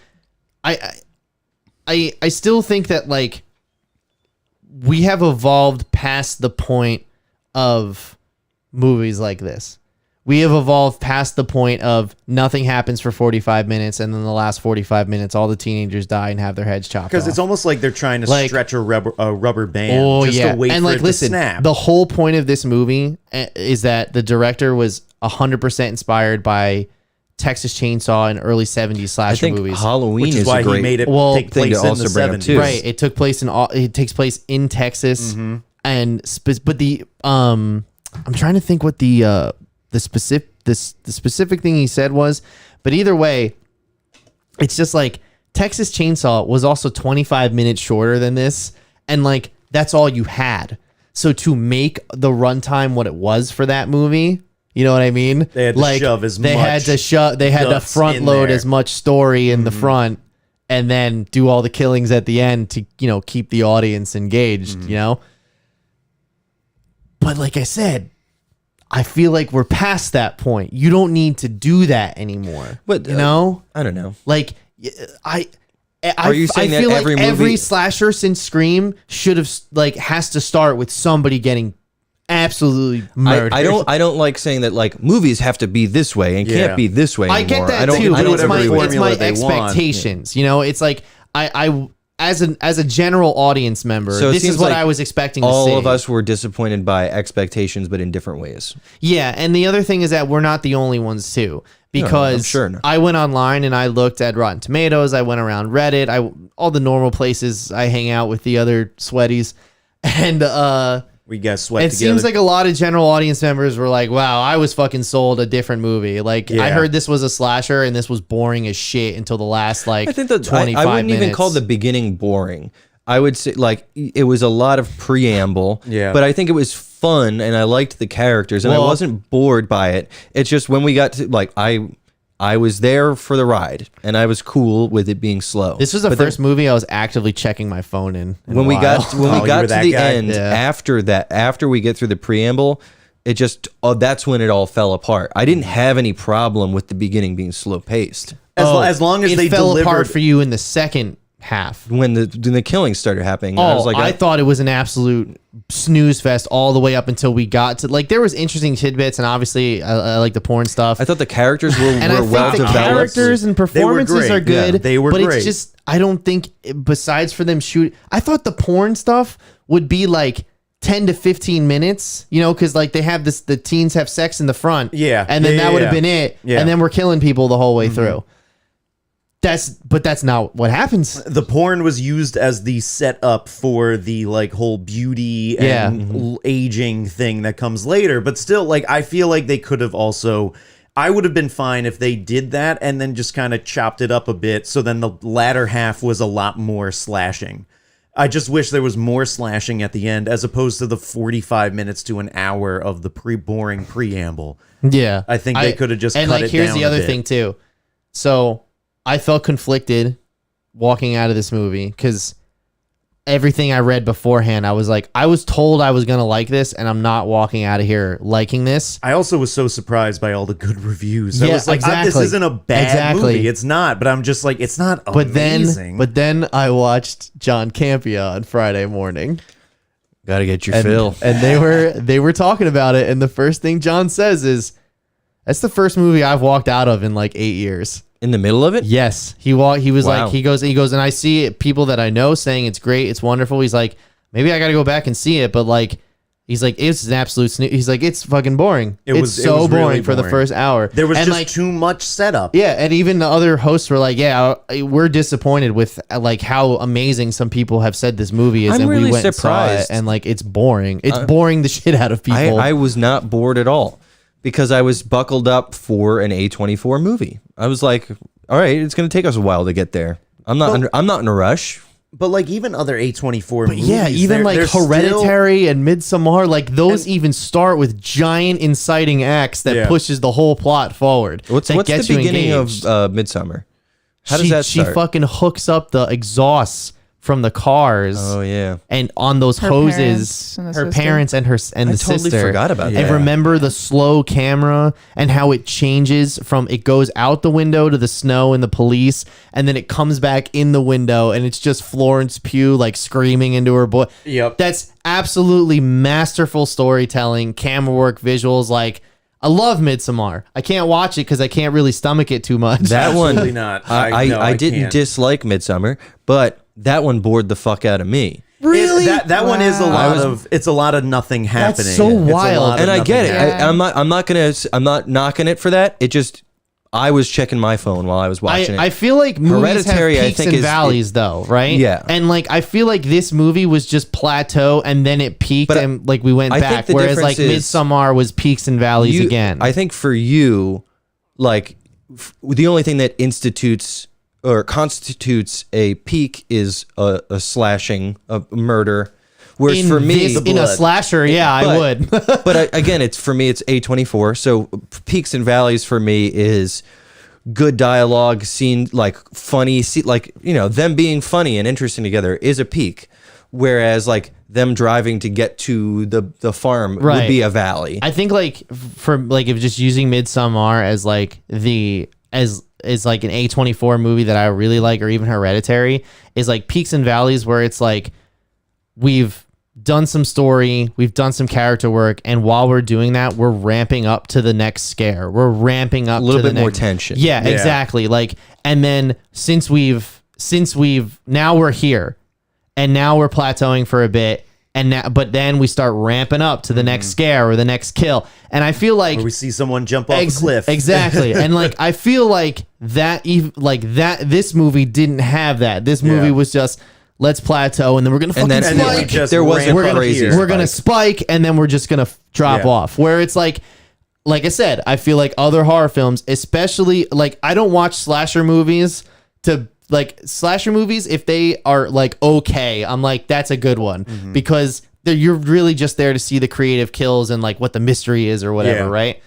I still think that like we have evolved past the point of movies like this. We have evolved past the point of nothing happens for 45 minutes and then the last 45 minutes all the teenagers die and have their heads chopped off. Because it's almost like they're trying to Like- stretch a rubber band just to wait and for like it listen, to snap. the whole point of this movie is that the director was 100% inspired by Texas Chainsaw and early 70s I slasher think movies. Halloween which is is why a great he made it take thing place to in also the bring up 70s. too. Right, it takes place in Texas and but the I'm trying to think what the specific thing he said was, but either way, it's just like Texas Chainsaw was also 25 minutes shorter than this, and like that's all you had. So to make the runtime what it was for that movie, you know what I mean? They had to like, shove as they much had to guts front in load there. as much story in the front, and then do all the killings at the end to keep the audience engaged. You know, but like I said, I feel like we're past that point. You don't need to do that anymore. But, you know, I don't know. like Are you saying I feel that like every every movie- slasher since Scream should have has to start with somebody getting absolutely murdered. I don't like saying that like movies have to be this way and Yeah. can't be this way anymore. I get that I don't, too, I but don't it's agree with it's it. my they want. expectations. You know, it's like I as a general audience member, So it this is seems what like I was expecting to see. All of us were disappointed by expectations, but in different ways. Yeah, and the other thing is that we're not the only ones too, because sure not. I went online and I looked at Rotten Tomatoes. I went around Reddit. All the normal places I hang out with the other sweaties, and we got sweat it together. seems like a lot of general audience members were like, "Wow, I was fucking sold a different movie." Like I Yeah. heard this was a slasher, and this was boring as shit until the last like I think that 25 I wouldn't minutes. even call the beginning boring. I would say like it was a lot of preamble. Yeah. But I think it was fun and I liked the characters and I Well- wasn't bored by it. It's just when we got to like I was there for the ride and I was cool with it being slow. This was the But then first movie I was actively checking my phone in when a we while. got when Oh, we you got were to that the guy? end Yeah. after we get through the preamble, it just that's when it all fell apart. I didn't have any problem with the beginning being slow paced. as long as it they fell delivered. apart for you in the second half. When the killings started happening, Oh, I was like, I thought it was an absolute snooze fest all the way up until we got to like there was interesting tidbits and obviously I like the porn stuff. I thought the characters were and I well think the developed. characters and performances great. are good. Yeah, they were but great. it's just I don't think besides for them shoot. I thought the porn stuff would be like 10 to 15 minutes, you know, because like they have this, the teens have sex in the front, Yeah. and then Yeah, that would have yeah. been it, Yeah. and then we're killing people the whole way through. But that's not what happens. The porn was used as the setup for the like whole beauty and aging thing that comes later. But still, like I feel like they could have also. I would have been fine if they did that and then just kind of chopped it up a bit. So then the latter half was a lot more slashing. I just wish there was more slashing at the end as opposed to the 45 minutes to an hour of the boring preamble. Yeah, I think they could have just and cut like it here's down the a other bit. thing too. So I felt conflicted walking out of this movie because everything I read beforehand, I was like, I was told I was going to like this, and I'm not walking out of here liking this. I also was so surprised by all the good reviews. I Yeah, was like, exactly. this isn't a bad movie. It's not, but I'm just like, it's not amazing. But then I watched John Campea on Friday morning. Gotta get your And, fill. and they were talking about it, and the first thing John says is, that's the first movie I've walked out of in like 8 years. In the middle of it? Yes. He was Wow. like, he goes, and I see people that I know saying it's great, it's wonderful. He's like, maybe I got to go back and see it, but like, he's like, it's an absolute he's like, it's fucking boring. It was so boring really for the boring. first hour. There was and just like, too much setup. yeah, and even the other hosts were like, yeah, we're disappointed with like how amazing some people have said this movie is, I'm and we really went and saw it, surprised. and like, it's boring. It's boring the shit out of people. I was not bored at all because I was buckled up for an A24 movie. I was like, all right, it's going to take us a while to get there. I'm not in a rush. But like even other A24 movies. Yeah, even like Hereditary and Midsommar, like those even start with giant inciting acts that pushes the whole plot forward. What's the beginning of Midsommar? How does that start? She fucking hooks up the exhausts from the cars. Oh yeah, and on those Her hoses, parents and the her sister. parents and the totally sister. forgot about that. And remember the slow camera and how it changes from it goes out the window to the snow and the police, and then it comes back in the window, and it's just Florence Pugh like screaming into her boy. Yep. That's absolutely masterful storytelling, camera work, visuals. Like, I love Midsommar. I can't watch it because I can't really stomach it too much. that Absolutely one. not. I didn't can't. dislike Midsommar, but that one bored the fuck out of me. Really? That one is a lot of it's a lot of nothing happening. so It's a wild. lot of And I nothing get it. happening. I'm not knocking it for that. It just I was checking my phone while I was watching it. I feel like movies Hereditary, I have peaks think, and is- valleys, though, right? Yeah. And like, I feel like this movie was just plateau, and then it peaked, But and like we went I think back. the Whereas like difference is- Midsommar was peaks and valleys again. I think for you, like the only thing that institutes or constitutes a peak is a slashing, a murder. Whereas in for me, in a slasher, yeah, I would. but again, it's for me, it's A24. So peaks and valleys for me is good dialogue, scene like funny, like them being funny and interesting together is a peak. Whereas like them driving to get to the farm would Right. be a valley. I think like for like if just using Midsommar as like as like an A24 movie that I really like, or even Hereditary, is like peaks and valleys where it's like we've done some story, we've done some character work, and while we're doing that, we're ramping up to the next scare. We're ramping up A little to the bit more next- tension. Yeah, exactly. Like, and then since we've now we're here, and now we're plateauing for a bit. And now, but then we start ramping up to the next scare or the next kill. And I feel like Or we see someone jump off a cliff. Exactly. And like, I feel like this movie didn't have that. This movie was just, let's plateau, and then we're going to fucking then spike. there was a we're gonna, crazy we're going to spike, and then we're just going to drop Yeah. off. Where it's like I said, I feel like other horror films, especially like I don't watch slasher movies if they are like okay, I'm like, that's a good one because you're really just there to see the creative kills and like what the mystery is or whatever, right?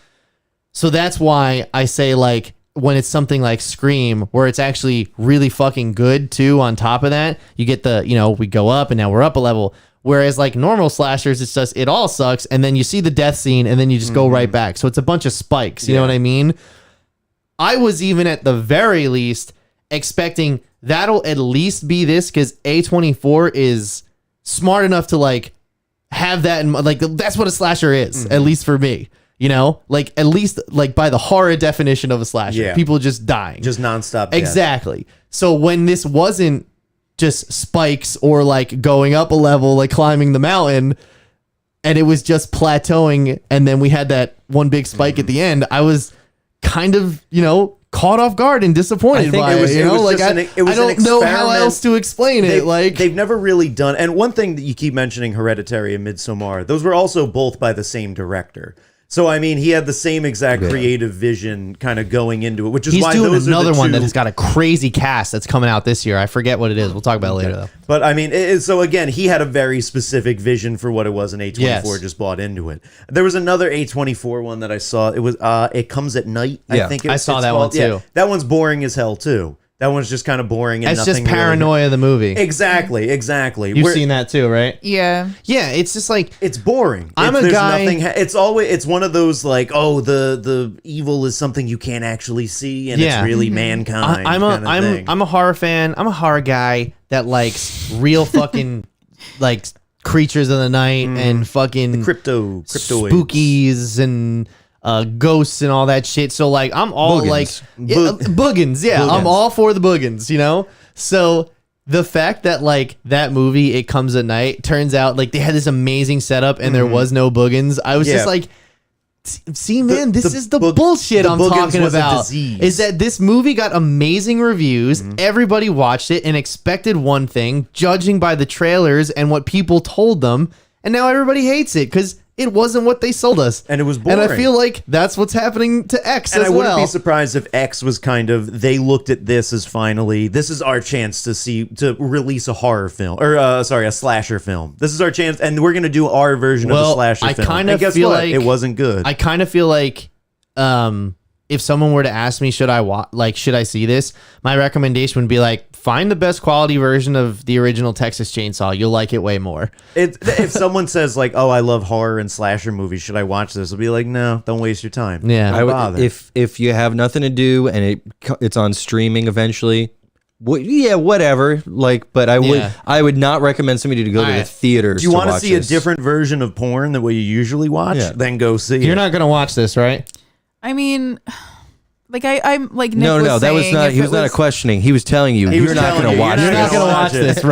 So that's why I say like when it's something like Scream where it's actually really fucking good too, on top of that, you get the, we go up and now we're up a level. Whereas like normal slashers, it's just, it all sucks. And then you see the death scene and then you just go right back. So it's a bunch of spikes. You know what I mean? I was even at the very least expecting that'll at least be this because A24 is smart enough to like have that in, like that's what a slasher is, at least for me. Like at least like by the horror definition of a slasher, people just dying, Just nonstop death. exactly. So when this wasn't just spikes or like going up a level, like climbing the mountain, and it was just plateauing, and then we had that one big spike at the end, I was kind of caught off guard and disappointed by it. It was just I don't know how else to explain it. Like they've never really done. And one thing that you keep mentioning, Hereditary and Midsommar, those were also both by the same director. So I mean, he had the same exact creative vision kind of going into it, which is he's why doing those another are the one two. that has got a crazy cast that's coming out this year. I forget what it is. We'll talk about it later though. But I mean, so again, he had a very specific vision for what it was, and A24 Yes. just bought into it. There was another A24 one that I saw. It was It Comes at Night. I Yeah, think I saw it's that called. one, too. That one's boring as hell too. That one's just kind of boring. And It's just nothing really- paranoia of the movie. Exactly. You've seen that too, right? Yeah. Yeah, it's just like It's boring. There's guy. It's one of those like, oh, the evil is something you can't actually see, and it's really mankind. I'm a horror fan. I'm a horror guy that likes real fucking like creatures of the night and fucking cryptoids. spookies and ghosts and all that shit. So like I'm all Boogans. like boogans. Yeah, I'm all for the boogans, you know? So the fact that like that movie It Comes at Night turns out like they had this amazing setup and there was no boogans. I was just like, see, man, this is the bullshit I'm talking about. Is that this movie got amazing reviews. Everybody watched it and expected one thing, judging by the trailers and what people told them. And now everybody hates it because it wasn't what they sold us. And it was boring. And I feel like that's what's happening to X And as I wouldn't well. be surprised if X was kind of, they looked at this as finally, this is our chance to release a horror film, or a slasher film. This is our chance, and we're going to do our version of a slasher film. I kind of guess feel what? like It wasn't good. I kind of feel like if someone were to ask me, should I see this? My recommendation would be like, find the best quality version of the original Texas Chainsaw. You'll like it way more. If someone says like, oh, I love horror and slasher movies, should I watch this? I'll be like, no, don't waste your time. Yeah. Don't bother. If you have nothing to do and it's on streaming eventually, whatever. Like, but I would not recommend somebody to go to the theaters. Do you want to see this. a different version of porn than what you usually watch? Yeah. Then go see it. You're not gonna watch this, right? I mean, like I'm like Nick No, that was saying, not. if He was it not a questioning. He was telling you He was you're not telling going you, to watch. you're You're not gonna gonna watch watch it. this,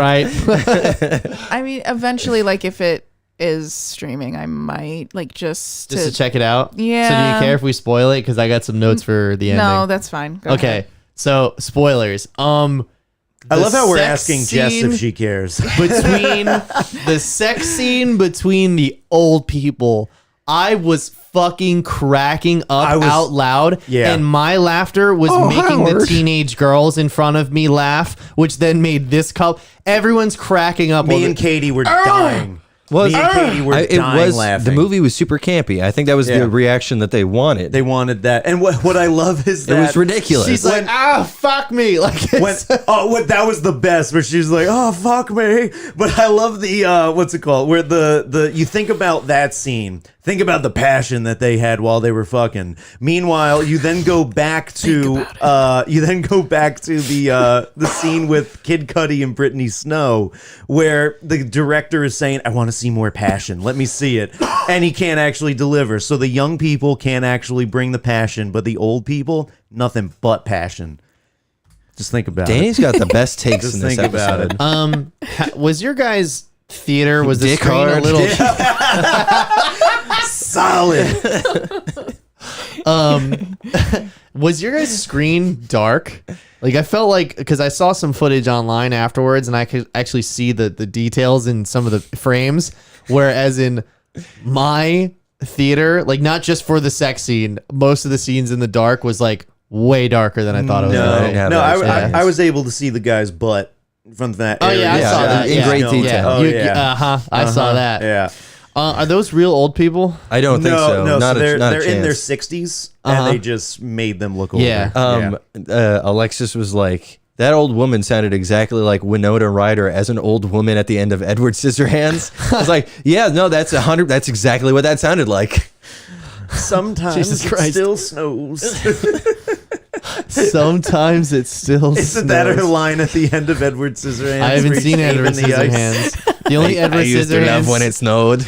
right? I mean, eventually, like if it is streaming, I might like just Just to check it out. So do Yeah. you care if we spoil it? Because I got some notes for the ending. No, that's fine. Go Okay. ahead. So spoilers. I love how we're sex asking Jess scene if she cares. between the sex scene between the old people. I was fucking cracking up out loud, and my laughter was making the teenage girls in front of me laugh, which then made this couple. Everyone's cracking up. Me and Katie were dying. Me and Katie were dying laughing. The movie was super campy. I think that was the reaction that they wanted. They wanted that, and what I love is that it was ridiculous. She's like, fuck me. Like, that was the best, where she's like, oh, fuck me. But I love the what's it called? Where the you think about that scene. Think about the passion that they had while they were fucking. Meanwhile, you then go back to the scene with Kid Cudi and Brittany Snow, where the director is saying, I want to see more passion. Let me see it. And he can't actually deliver. So the young people can't actually bring the passion, but the old people, nothing but passion. Just think about Danny's it. got the best takes Just in this think about episode. it. was your guys' theater, was the Dick screen hard. a little Solid. was your guys' screen dark? Like, I felt like, because I saw some footage online afterwards and I could actually see the details in some of the frames, whereas in my theater, like, not just for the sex scene, most of the scenes in the dark was like way darker than I thought it was gonna be. No, I was able to see the guy's butt from that area. Yeah, I saw that in great detail. Yeah. Oh, yeah. I saw that. Yeah. Are those real old people? I don't think so. No, not so a they're in their chance. 60s, and they just made them look older. Yeah. Alexis was like, that old woman sounded exactly like Winona Ryder as an old woman at the end of Edward Scissorhands. I was like, yeah, no, that's exactly what that sounded like. Sometimes Jesus it Christ. still snows. Sometimes it still Isn't that her line at the end of Edward Scissorhands? I haven't where seen he's Edward shaving the ice? Scissorhands. The only Edward I used to love Scissorhands. when it snowed.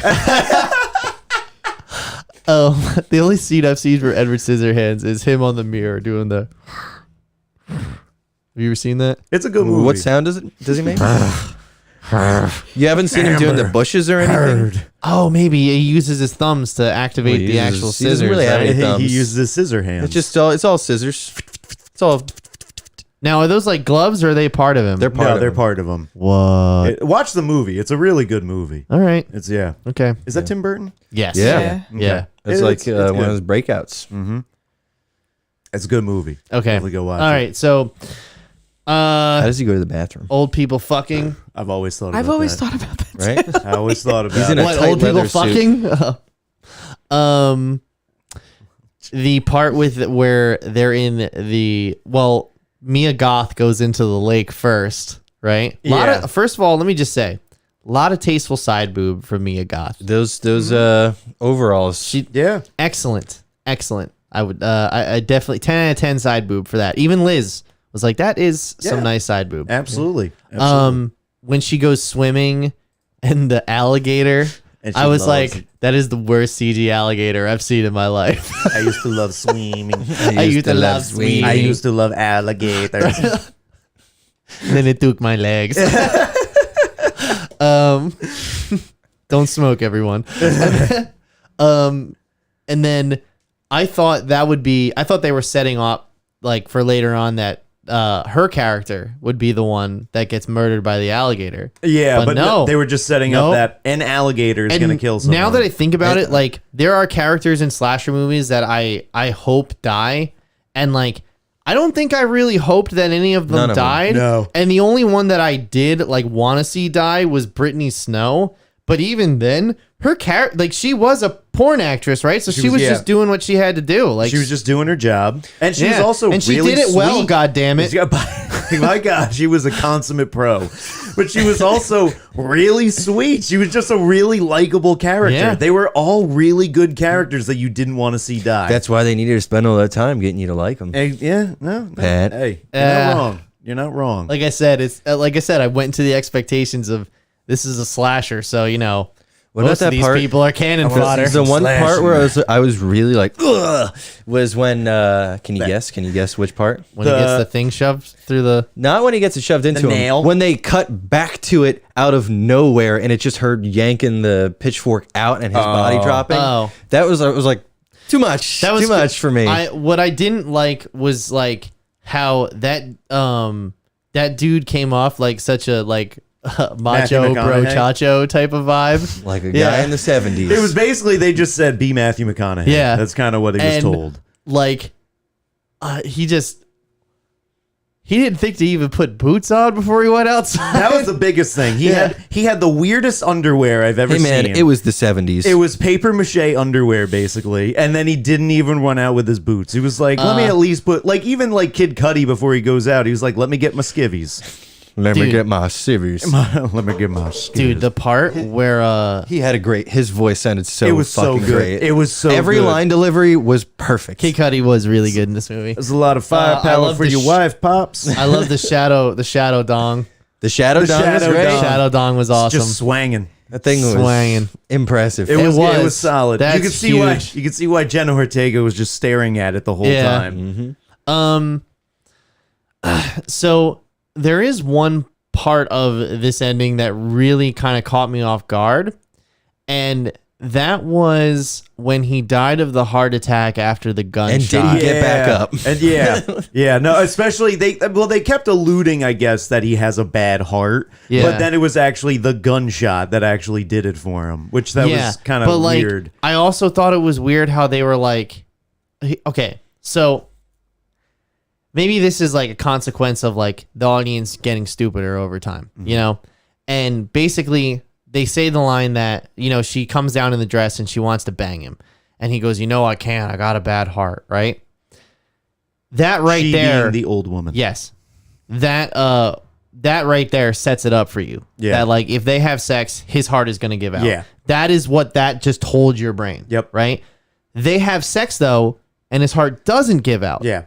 The only scene I've seen for Edward Scissorhands is him on the mirror doing the. Have you ever seen that? It's a good movie. What sound does he make? You haven't seen him doing the bushes or anything? Oh, maybe he uses his thumbs to activate Well, he the uses- actual he doesn't scissors. really have right? any He thumbs. uses his scissor hands. It's all scissors. It's all Now, are those like gloves or are they part of him? they're part of they're him. part of them. What? Watch the movie. It's a really good movie. All right. It's Okay. Is that Tim Burton? Yes. Yeah. Yeah. It's It's- like it's one good. of those breakouts. It's a good movie. Okay. Definitely go watch All it. right. So, How does he go to the bathroom? old people fucking. I've always thought. I've about always that. thought about that. Right? I always thought about. He's in it. a What, tight old people leather suit. fucking? The part with where they're in the Mia Goth goes into the lake first, right? Yeah. First of all, let me just say, a lot of tasteful side boob from Mia Goth. Those overalls. Excellent. I would I definitely 10 out of 10 side boob for that. Even Liz was like, that is some nice side boob. Absolutely. When she goes swimming and the alligator, And she I was loves like, that is the worst CG alligator I've seen in my life. I used to love swimming. I used to love swimming. I used to love alligators. Then it took my legs. Don't smoke, everyone. And then I thought they were setting up like for later on that her character would be the one that gets murdered by the alligator. Yeah, but no, they were just setting up that an alligator is going to kill someone. Now that I think about it, like there are characters in slasher movies that I hope die, and like I don't think I really hoped that any of them died. No. And the only one that I did like want to see die was Brittany Snow. But even then, her character, like she was a porn actress, right? So she was just doing what she had to do. Like she was just doing her job, and she was also and she really did it well. sweet. God damn it! My God, she was a consummate pro, but she was also really sweet. She was just a really likable character. Yeah. They were all really good characters that you didn't want to see die. That's why they needed to spend all that time getting you to like them. Hey, no. Pat. Hey, you're not wrong. You're not wrong. Like I said, I went into the expectations of this is a slasher, so most of these people are cannon fodder. The one part where I was really like, ugh, was when can you guess? Can you guess which part? When he gets the thing shoved through the Not when he gets it shoved into him. nail? When they cut back to it out of nowhere and it just heard yanking the pitchfork out and his body dropping. Oh. That was like too much. That was too much for me. What I didn't like was like how that dude came off like such a like macho bro chacho type of vibe. Like a guy in the 70s. It was basically they just said be Matthew McConaughey. Yeah. That's kind of what he was told. Like he didn't think to even put boots on before he went outside. That was the biggest thing. He had the weirdest underwear I've ever Hey man, seen. it was the 70s. It was paper mache underwear, basically, and then he didn't even run out with his boots. He was like, "Let me at least put like even like Kid Cudi before he goes out. He was like, "Let me get my skivvies. Let me Dude. get my civvies. Let me get my skivvies." Dude, the part where He had his voice sounded so it was so fucking good. great. It was so Every good. line delivery was perfect. Kid Cudi was really good in this movie. There's a lot of I firepower love for the your wife, pops. I love the shadow dong. The shadow dong was shadow great. dong. Shadow dong was awesome. Just swanging. That thing was Swanging. impressive. It was was. solid. That's you could see why huge. you could see why Jenna Ortega was just staring at it the whole Yeah. time. So there is one part of this ending that really kind of caught me off guard, and that was when he died of the heart attack after the gunshot. And did he get back up? And no, especially they kept alluding, I guess, that he has a bad heart. Yeah. But then it was actually the gunshot that actually did it for him, which was kind of weird. I also thought it was weird how they were like, okay, so maybe this is like a consequence of like the audience getting stupider over time, and basically they say the line that, she comes down in the dress and she wants to bang him. And he goes, I can't. I got a bad heart, right? That right She there. being the old woman. Yes. That right there sets it up for you. Yeah. That like if they have sex, his heart is going to give out. Yeah. That is what that just told your brain. Yep. Right? They have sex though, and his heart doesn't give out. Yeah.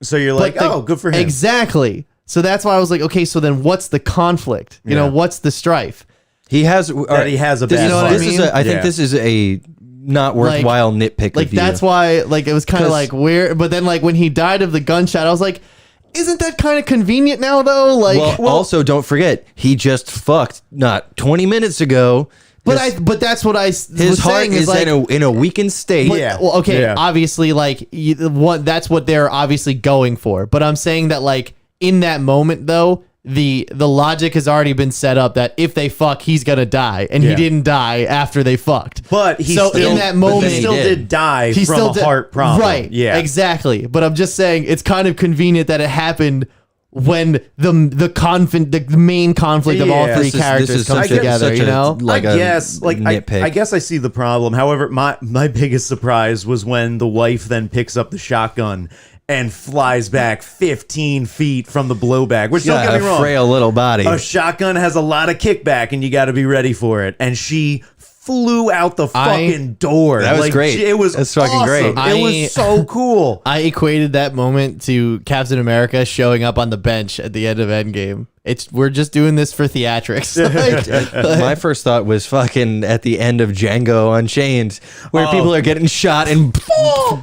So you're like, But good for him. Exactly. So that's why I was like, okay, so then what's the conflict? What's the strife? He has That he has a bad know what I heart. mean? I think this is a not worthwhile nitpick. Like review. that's why like it was kind of like weird. But then like when he died of the gunshot, I was like, isn't that kind of convenient now though? Like, also don't forget he just fucked not 20 minutes ago. but that's what I His heart is like, in a weakened state. but- Yeah. Well, okay. Yeah. Obviously, like that's what they're obviously going for. But I'm saying that like in that moment though, the logic has already been set up that if they fuck, he's gonna die, and he didn't die after they fucked. But he so still, in that moment, he still did die he from still a did- heart problem. Right. Yeah. Exactly. But I'm just saying it's kind of convenient that it happened when the main conflict of all Yeah. three This is characters comes such a- together. such a- like a I guess, nitpick. I guess I see the problem. However, my biggest surprise was when the wife then picks up the shotgun and flies back 15 feet from the blowback. Which, don't Yeah, get me wrong, a frail little body. a shotgun has a lot of kickback, and you got to be ready for it. And she flew out the fucking door. That was great. It was That's fucking awesome. great. It was so cool. I equated that moment to Captain America showing up on the bench at the end of Endgame. We're just doing this for theatrics. My first thought was fucking at the end of Django Unchained, where people are getting shot and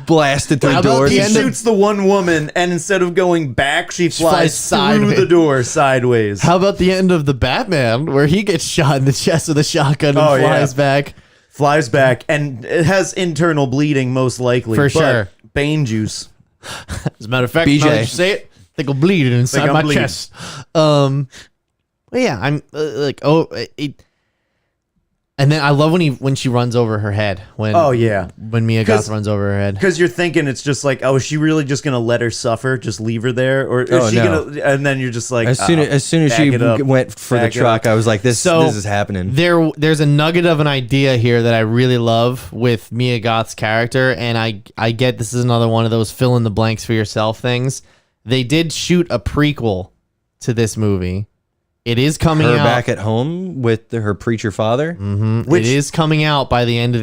blasted through How about doors. He the end of- shoots the one woman, and instead of going back, she flies through sideways. the door sideways. How about the end of the Batman where he gets shot in the chest with a shotgun and Oh, yeah. flies back? Flies back, and it has internal bleeding, most likely. For but sure. Bane juice. As a matter of fact, BJ. now that you say it, I think I'll bleed it inside I'm my bleeding. chest. But yeah, I'm and then I love when she runs over her head when when Mia Goth 'Cause- runs over her head. Because you're thinking it's just like, oh, is she really just gonna let her suffer? Just leave her there, or is Oh, she no. gonna? And then you're just like, As soon as back she it up. went for the Back it truck, up. I was like, this is happening. There's a nugget of an idea here that I really love with Mia Goth's character, and I get this is another one of those fill in the blanks for yourself things. They did shoot a prequel to this movie. It is coming Her out back at home with her preacher father. It is coming out by the end of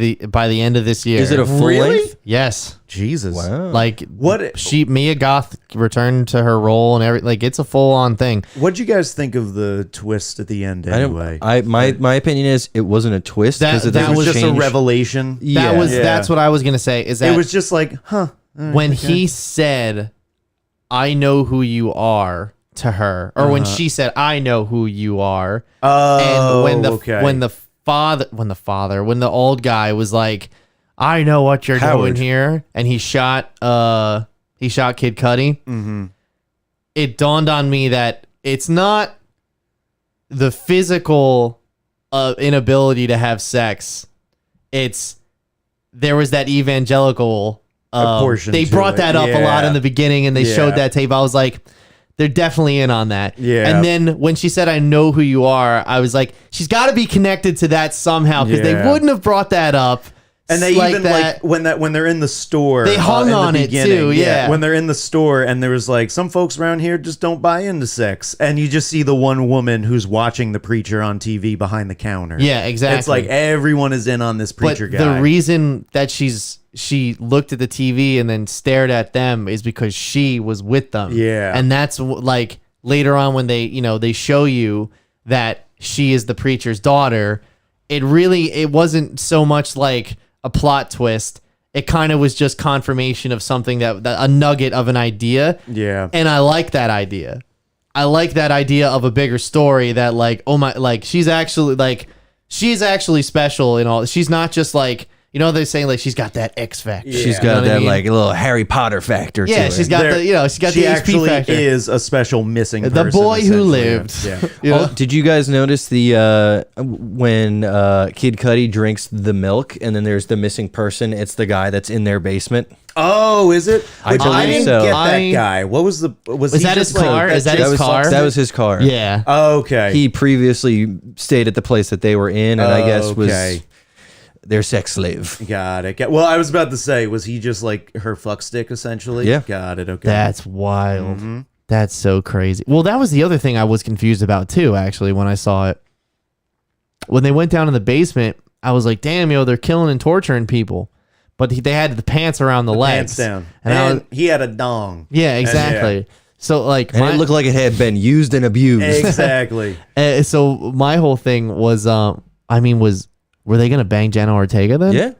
this year. Is it a full Really? length? Yes. Jesus. Wow. Like What- Mia Goth returned to her role and everything. Like it's a full on thing. What'd you guys think of the twist at the end? Anyway, My opinion is it wasn't a twist because That it doesn't it was just a change. revelation. That was Yeah. that's what I was gonna say. Is that It was just like, huh? when he said, "I know who you are" to her, or when she said, "I know who you are," Oh, and okay. when the old guy was like, "I know what you're Howard. doing here," and he shot Kid Cudi. Mm-hmm. It dawned on me that it's not the physical inability to have sex. There was that evangelical portion They to brought it. that up a lot Yeah. in the beginning, and they Yeah. showed that tape. I was like, they're definitely in on that. Yeah. And then when she said, "I know who you are," I was like, she's got to be connected to that somehow, because they Yeah. wouldn't have brought that up. And they like even that. like when they're in the store. They hung in the on it, beginning, too, yeah. When they're in the store, and there was like, some folks around here just don't buy into sex, and you just see the one woman who's watching the preacher on TV behind the counter. Yeah, exactly. It's like everyone is in on this But preacher guy. the reason that she looked at the TV and then stared at them is because she was with them. Yeah. And that's like later on when they show you that she is the preacher's daughter. It wasn't so much like a plot twist. It kind of was just confirmation of something that a nugget of an idea. Yeah. And I like that idea. I like that idea of a bigger story that like, oh my, like she's actually special and all. She's not just like, they're saying like she's got that X factor. She's You know got what I that mean? like a little Harry Potter factor. Yeah, to she's her. got There- she's got she the HP actually factor. is a special missing The person, boy who essentially. lived. Yeah. You know? Oh, did you guys notice the when Kid Cudi drinks the milk and then there's the missing person? It's the guy that's in their basement. Oh, is it? I Which believe didn't so. get that I- guy. What was the? Was Was he that just his car? Like, Is that his car? That was his car. Yeah. Okay. He previously stayed at the place that they were in, and I guess was Okay. their sex slave. Got it. Well, I was about to say, was he just like her fuck stick essentially? Yeah. Got it. Okay. That's wild. That's so crazy. Well, that was the other thing I was confused about too, actually, when I saw it. When they went down in the basement, I was like, damn, they're killing and torturing people. But they had the pants around the legs. Pants down. And I was, he had a dong. yeah, exactly. So like And it looked like it had been used and abused. Exactly. so my whole thing was were they gonna bang Jenna Ortega then? Yeah.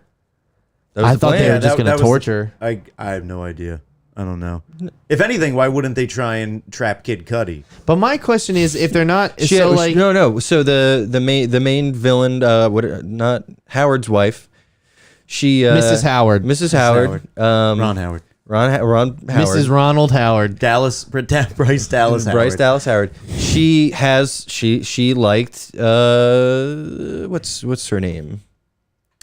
That was I the thought they plan. were just that gonna was- torture. I have no idea. I don't know. If anything, why wouldn't they try and trap Kid Cudi? But my question is, if they're not, She so had- like, no. So the main villain, not Howard's wife. She Mrs. Howard, Mrs. Howard, Ron Howard. Ron Howard, Mrs. Ronald Howard. Bryce Dallas Howard. Bryce Dallas Howard. She liked what's her name?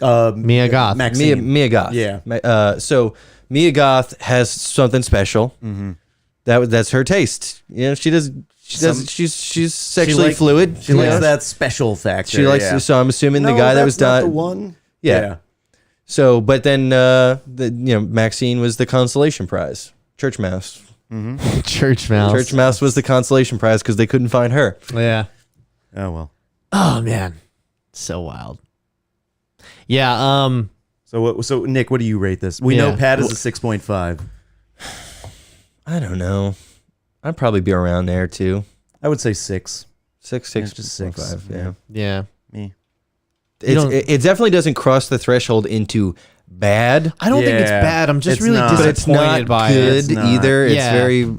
Mia Goth. Maxine. Mia Goth. Yeah. So Mia Goth has something special. Mm-hmm. That's her taste. She's sexually fluid. She likes that special factor. She likes. Yeah. So I'm assuming the No, guy that that's was not done. the one. Yeah. So, but then Maxine was the consolation prize. Church Mouse. Church Mouse. Church Mouse was the consolation prize because they couldn't find her. Yeah. Oh well. Oh man, so wild. Yeah. So Nick, what do you rate this? We know Pat is a 6.5. I don't know. I'd probably be around there too. I would say 6. 6, Yeah, just 6. 5, yeah. Yeah. Me. It definitely doesn't cross the threshold into bad. I don't think it's Yeah. bad. I'm just It's really not. But it's disappointed not by good it. It's not. either. Yeah. It's very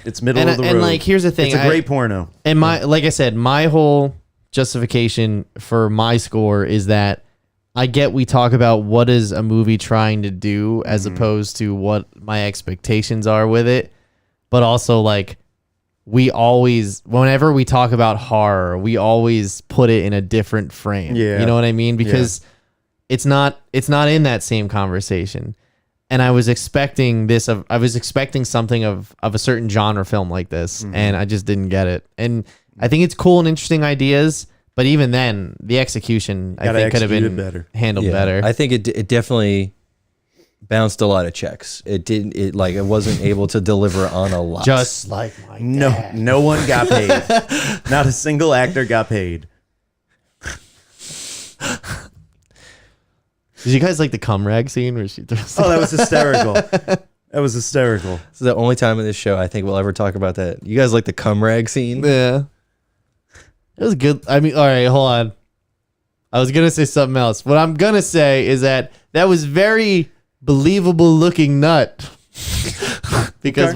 It's middle of the road. And like, here's the thing. It's a great porno. And like I said, my whole justification for my score is that I get we talk about what is a movie trying to do as opposed to what my expectations are with it. But also, like, we always, whenever we talk about horror, we always put it in a different frame. Yeah. You know what I mean? Because it's not in that same conversation. And I was expecting something of a certain genre film like this, and I just didn't get it. And I think it's cool and interesting ideas, but even then, the execution I think could have been handled better. I think it definitely bounced a lot of checks. It didn't. It wasn't able to deliver on a lot. Just like my dad. No one got paid. Not a single actor got paid. Did you guys like the cum rag scene where she throws? Oh, that was hysterical. That was hysterical. This is the only time in this show I think we'll ever talk about that. You guys like the cum rag scene? Yeah. It was good. I mean, all right, hold on. I was going to say something else. What I'm going to say is that was very believable looking nut. Because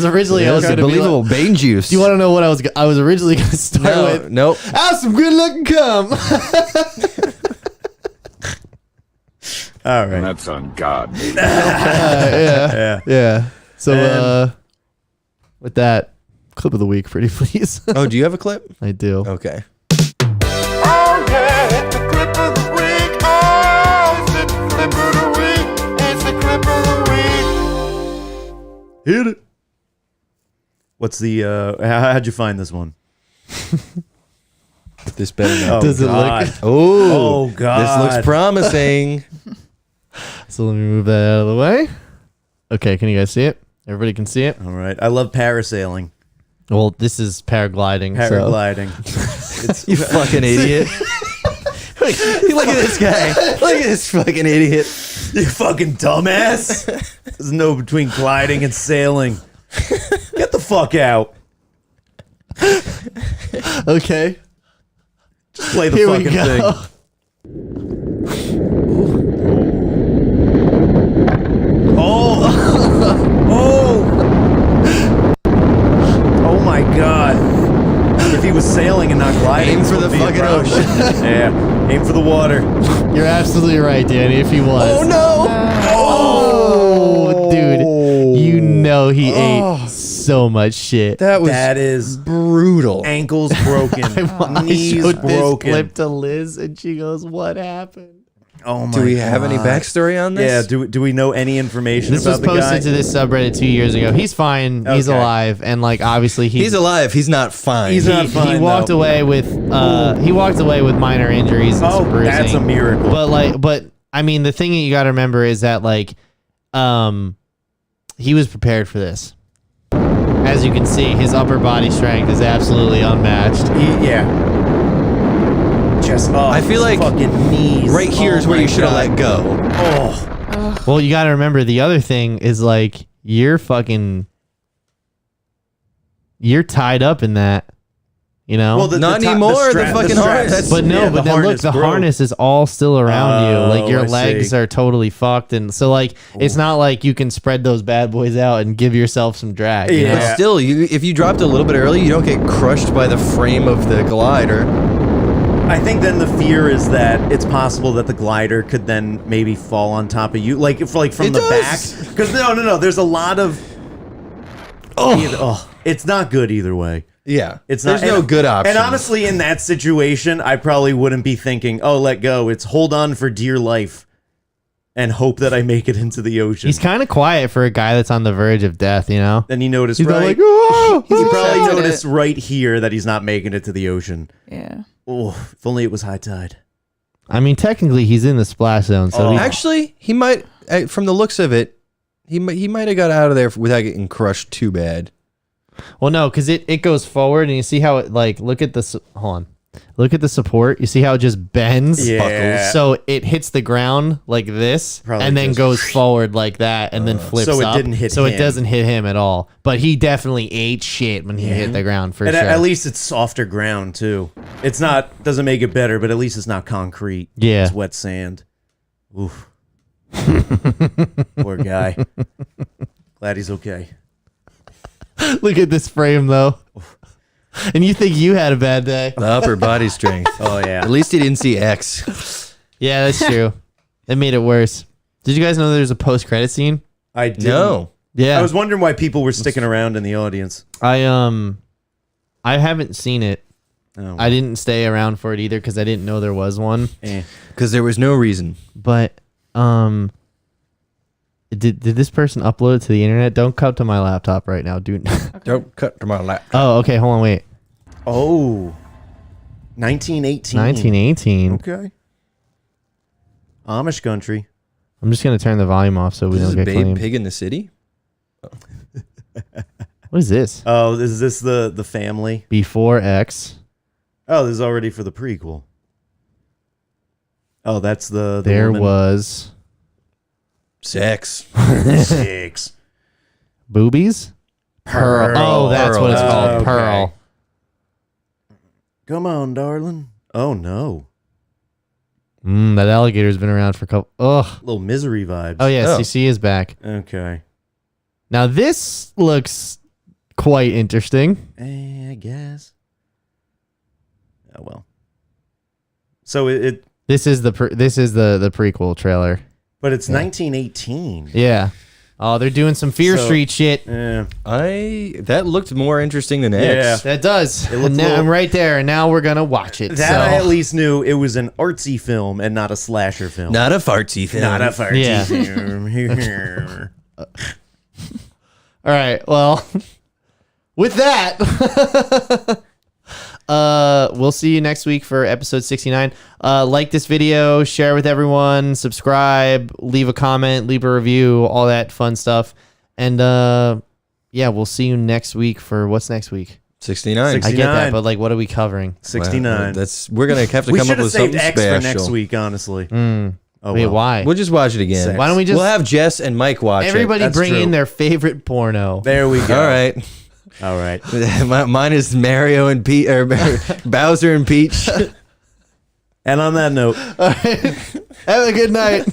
originally I was going to be believable like, Bane juice. do you want to know what I was originally going to start with? Nope. Have some good looking cum. All right. That's ungodly. Yeah. So with that, clip of the week, pretty please. Oh, do you have a clip? I do. Okay. Oh yeah, it's the clip of the week. Oh, it's the clip of the week. It's the clip of the week. Hit it. What's the how'd you find this one? This better not. Does it God. look? Oh God. This looks promising. So let me move that out of the way. Okay, can you guys see it? Everybody can see it. All right. I love parasailing. Well, this is paragliding. Paragliding. You fucking idiot. Look at this guy. Look at this fucking idiot. You fucking dumbass. There's no between gliding and sailing. Get the fuck out. Okay. Just play the Here we fucking go. thing. Oh. Oh my God. If he was sailing and not gliding, Aim for the it would be a fucking problem. ocean. Yeah. Aim for the water. You're absolutely right, Danny, if he was. Oh no. Oh, dude. You know he ate so much shit. That is brutal. ankles broken, I knees showed this broken. clip to Liz, and she goes, "What happened?" Oh my Do we have any God. backstory on Yeah, this? do we know any information This was about the guy? posted to this subreddit 2 years ago. He's fine. He's Okay. alive, and like obviously He's alive. He's not fine. He's not he fine, walked though. away with minor injuries and some bruising. That's a miracle. But I mean, the thing that you got to remember is that like, he was prepared for this. As you can see, his upper body strength is absolutely unmatched. Yeah. Just, I feel like fucking knees. right here is where my you should have God. let go. Oh, Well, you got to remember the other thing is like you're tied up in that, you know. well, Not anymore, the fucking harness. But no, yeah, but then look, the broke. harness is all still around you. Like your I legs see. are totally fucked, and so like it's not like you can spread those bad boys out and give yourself some drag. You Yeah. know? But still, if you dropped a little bit early, you don't get crushed by the frame of the glider. I think then the fear is that it's possible that the glider could then maybe fall on top of you, like if from It the does. back. Because no, there's a lot of. It's not good either way. Yeah, It's There's not, no and- good option. And honestly, in that situation, I probably wouldn't be thinking, "Oh, let go." It's hold on for dear life, and hope that I make it into the ocean. He's kind of quiet for a guy that's on the verge of death. You know. Then you notice He's not right. like, oh, you probably accepted notice it. right here that he's not making it to the ocean. Yeah. Oh, if only it was high tide. I mean, technically, he's in the splash zone, so Oh. he, Actually, he might. From the looks of it, He might have got out of there without getting crushed too bad. Well, no, because it goes forward, and you see how it like look at the hold on, look at the support. You see how it just bends, Yeah. So it hits the ground like this, Probably and then just- goes forward like that, and then flips so it up. didn't hit So him. it doesn't hit him at all. But he definitely ate shit when he hit the ground for And sure. at least it's softer ground too. It's not doesn't make it better, but at least it's not concrete. Yeah. It's wet sand. Oof. Poor guy. Glad he's okay. Look at this frame though, and you think you had a bad day? The upper body strength. Oh yeah. At least he didn't see X. Yeah, that's true. It made it worse. Did you guys know there's a post-credit scene? I did. No. Yeah, I was wondering why people were sticking around in the audience. I haven't seen it. Oh. I didn't stay around for it either because I didn't know there was one. Because there was no reason. But did this person upload it to the internet? Don't cut to my laptop right now, dude. Don't cut to my laptop. Oh, okay. Hold on, wait. Oh. 1918. 1918. Okay. Amish country. I'm just gonna turn the volume off so we This don't is get Babe claimed. Pig in the City? What is this? Oh, is this the family? Before X. Oh, this is already for the prequel. Oh, that's the There woman. was Sex. 6. boobies. Pearl. Oh, that's what it's Pearl. called. Okay. Pearl. Come on, darling. Oh no. That alligator's been around for a couple. Ugh. Little misery vibes. Oh yeah, Oh. CC is back. Okay. Now this looks quite interesting. I guess. Oh well. So it This is the prequel trailer. but it's 1918. Yeah. Oh, they're doing some Fear So- Street shit. Yeah. That looked more interesting than X. Yeah. That does. It looks Now, little- I'm right there, and now we're gonna watch it. That so. I at least knew it was an artsy film and not a slasher film. Not a fartsy film. Not a fartsy Yeah. film. All right. Well, with that, we'll see you next week for episode 69. Like this video, share with everyone, subscribe, leave a comment, leave a review, all that fun stuff. And yeah, we'll see you next week for what's next week? 69. I get 69. that, but like, what are we covering? 69. We're gonna have to we come should up have with saved something X special. for next week, honestly. Oh, Wait, well. why? We'll just watch it again. Sex. Why don't we just We'll have Jess and Mike watch everybody That's bring true. in their favorite porno? There we it. go. All right. All right. Mine is Mario and Pete, or Bowser and Peach. And on that note, Have a good night.